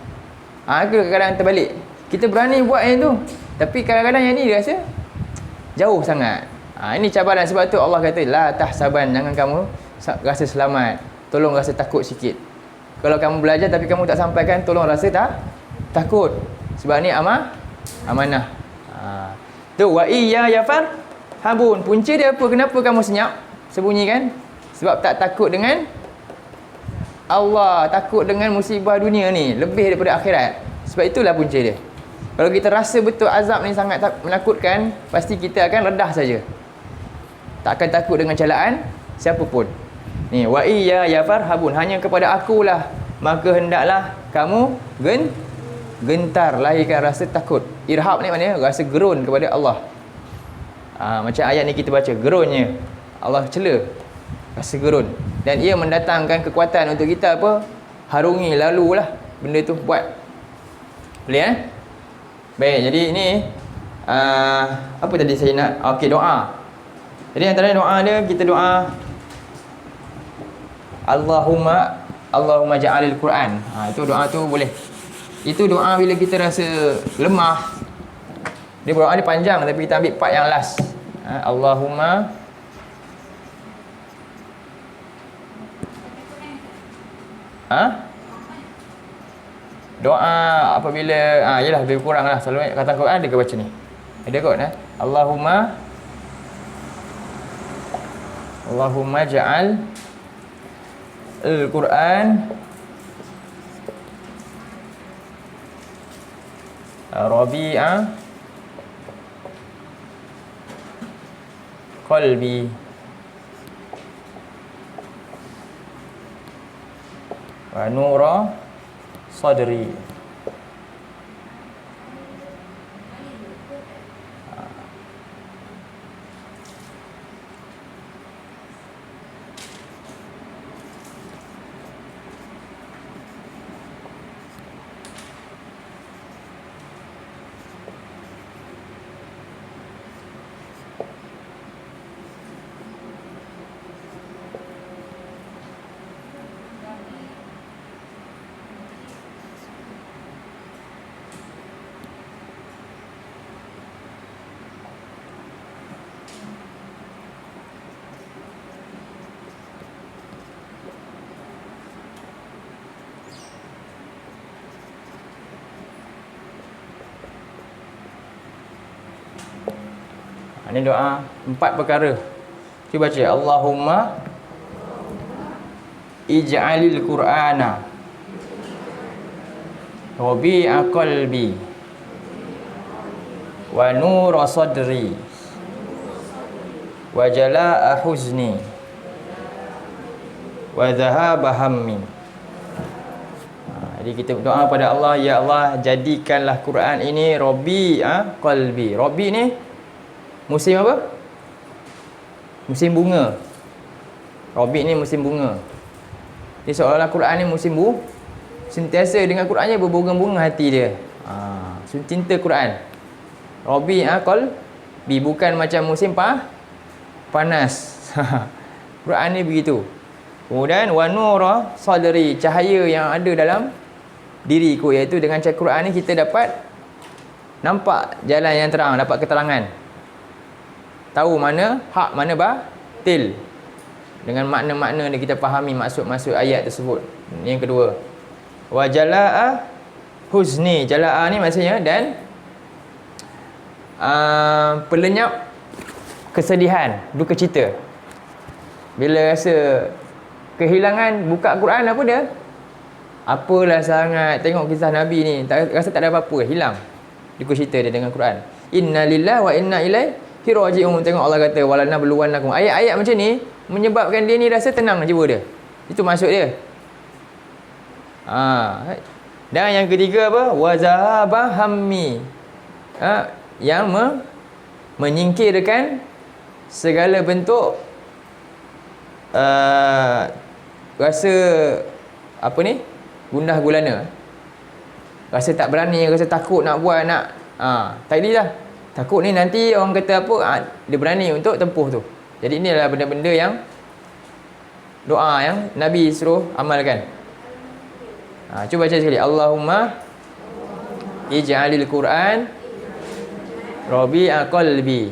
Kadang-kadang terbalik. Kita berani buat yang tu. Tapi kadang-kadang yang ni dia rasa jauh sangat. Ini cabaran. Sebab tu Allah kata, la tahsaban, jangan kamu rasa selamat. Tolong rasa takut sikit. Kalau kamu belajar tapi kamu tak sampaikan, tolong rasa takut. Sebab ni amanah. Tu wa iya yafar habun. Punca dia apa? Kenapa kamu senyap? Sembunyi kan? Sebab tak takut dengan Allah, takut dengan musibah dunia ni lebih daripada akhirat. Sebab itulah punca dia. Kalau kita rasa betul azab ni sangat menakutkan, pasti kita akan redah saja. Tak akan takut dengan calaan siapa pun. Ni wa iya yafar habun, hanya kepada akulah maka hendaklah kamu gentar, lahirkan rasa takut. Irhab ni maknanya rasa gerun kepada Allah. Macam ayat ni kita baca, gerunnya Allah cela, rasa gerun. Dan ia mendatangkan kekuatan untuk kita apa? Harungi, lalulah benda tu buat. Boleh Baik, jadi ini apa tadi saya nak? Okey, doa. Jadi antara doa dia, kita doa Allahumma ja'alil Quran. Itu doa tu boleh. Itu doa bila kita rasa lemah. Dia doa ni panjang tapi kita ambil part yang last. Allahumma doa apabila yalah lebih kurang lah. Selalu kata Quran dia baca ni. Ada kot Allahumma ja'al al-Quran Rabi'a qalbi wa nura sadri. Ini doa 4 perkara. Cuba baca. Allahumma ij'alil Qur'ana rabi'a qalbi wa nura sadri wa jalaa'a huzni wa dhahaba hammi. Jadi kita berdoa pada Allah, ya Allah, jadikanlah Quran ini rabi'a qalbi. Rabi ni musim apa? Musim bunga. Rabi' ni musim bunga. Jadi seolah-olah Quran ni musim sentiasa dengan Qurannya berbunga-bunga hati dia. Cinta Quran. Rabi' qalbi, bukan macam musim panas. Quran ni begitu. Kemudian wa nura sadri, cahaya yang ada dalam diriku, iaitu dengan cahaya Quran ni kita dapat nampak jalan yang terang, dapat keterangan. Tahu mana hak, mana batil. Dengan makna-makna ni kita fahami maksud-maksud ayat tersebut. Yang kedua, wa jalaa'a huzni. Jalaa'a ni maksudnya dan pelenyap kesedihan, duka cita. Bila rasa kehilangan buka Quran apa dia? Apalah sangat tengok kisah Nabi ni, rasa tak ada apa-apa, hilang duka cita dia dengan Quran. Inna lillahi wa inna ilaihi raji'un. Tengok Allah kata walana beluwanakum. Ayat-ayat macam ni menyebabkan dia ni rasa tenang jiwa dia. Itu maksud dia. Dan yang ketiga apa? Wazahaba hammi. Yang menyingkirkan segala bentuk rasa apa ni? Gundah gulana. Rasa tak berani, rasa takut nak buat, tadi lah. Takut ni nanti orang kata apa, dia berani untuk tempuh tu. Jadi ni adalah benda-benda yang doa yang Nabi suruh amalkan. Cuba baca sekali. Allahumma ij'alil Quran rabi'a qalbi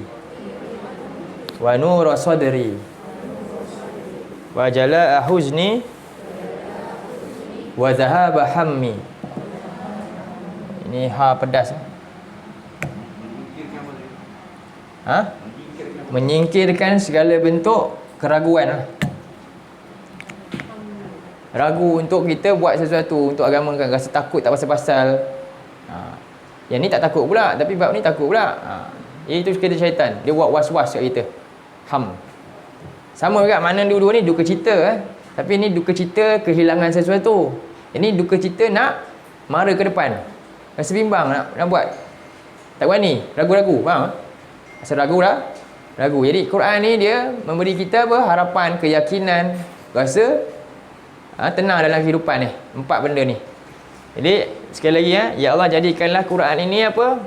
wa nura sadri wa jala'a huzni wa dhahaba hammi. Ini ha pedas. Menyingkirkan segala bentuk keraguan. Ragu untuk kita buat sesuatu untuk agama kan, rasa takut tak pasal-pasal. Yang ni tak takut pula, tapi bab ni takut pula. Itu kerja syaitan. Dia buat was-was kat kita. Sama juga mana dua-dua ni duka cita. Tapi ni duka cita kehilangan sesuatu. Ini duka cita nak mara ke depan. Rasa bimbang nak buat. Tak berani, ragu-ragu, faham? Rasa ragu lah. Ragu. Jadi Quran ni dia memberi kita apa? Harapan, keyakinan, rasa tenang dalam kehidupan ni. 4 benda ni. Jadi sekali lagi ya Allah, jadikanlah Quran ini apa?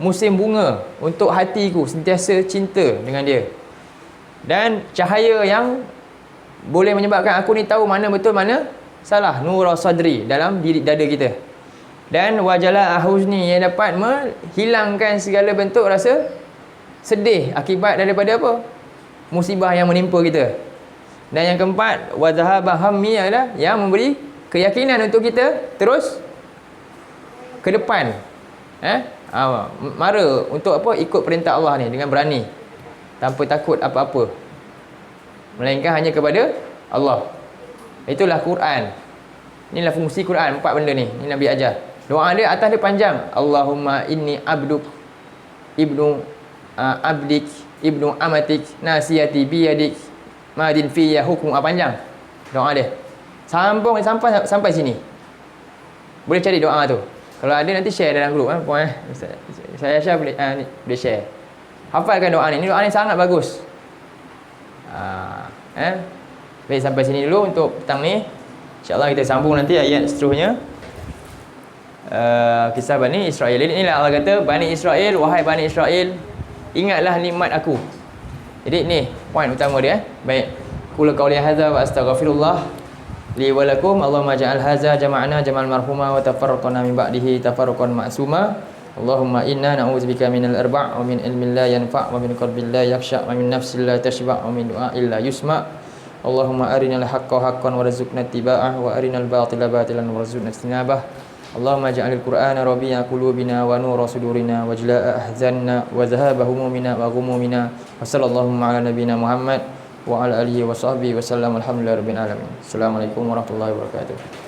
Musim bunga untuk hatiku, sentiasa cinta dengan dia. Dan cahaya yang boleh menyebabkan aku ni tahu mana betul mana salah. Nura sadri, dalam dada kita. Dan wajala ahuzni, yang dapat menghilangkan segala bentuk rasa sedih akibat daripada apa? Musibah yang menimpa kita. Dan yang keempat, wazahaba hammi, adalah yang memberi keyakinan untuk kita terus ke depan. Mara untuk apa? Ikut perintah Allah ni dengan berani, tanpa takut apa-apa, melainkan hanya kepada Allah. Itulah Quran. Inilah fungsi Quran, 4 benda ni. Ni Nabi ajar. Doa dia atas dia panjang. Allahumma inni abduk ibnu abdik ibnu amatik nasiyati biyadik madin fiyya hukmu. Panjang doa dia. Sampai sini. Boleh cari doa tu. Kalau ada nanti share dalam grup saya share boleh share. Hafalkan doa ni. Ni doa ni sangat bagus. Baik, sampai sini dulu untuk petang ni. InsyaAllah kita sambung nanti ayat seterusnya. Kisah Bani Israel. Inilah Allah kata, Bani Israel, wahai Bani Israel, ingatlah nikmat aku. Jadi ni poin utama dia. Baik. Qul qawli hadza wa astaghfirullah li wa lakum. Allahumma ja'al hadza jama'ana jamal marhuma wa tafarraqna min ba'dihi tafarruqan ma'suma. Allahumma inna na'udzubika minal arba' wa min ilmin la yanfa' wa min qalbin la yakhsha' wa min nafsin la tashba' wa min du'a'in la yusma'. Allahumma arinal haqqa haqqan warzuqna ittiba'ah wa arinal batila batilan warzuqna ijtinabah. Allahumma ja'alil Qur'ana rabi'a qulubina wa nura sudurina wa jala'a ahzanna wa dhahaba humumina wa ghumumina. Wa sallallahu ala nabiyyina Muhammad wa ala alihi wa sahbihi wa sallam. Alhamdulillahi rabbil alamin. Assalamualaikum warahmatullahi wabarakatuh.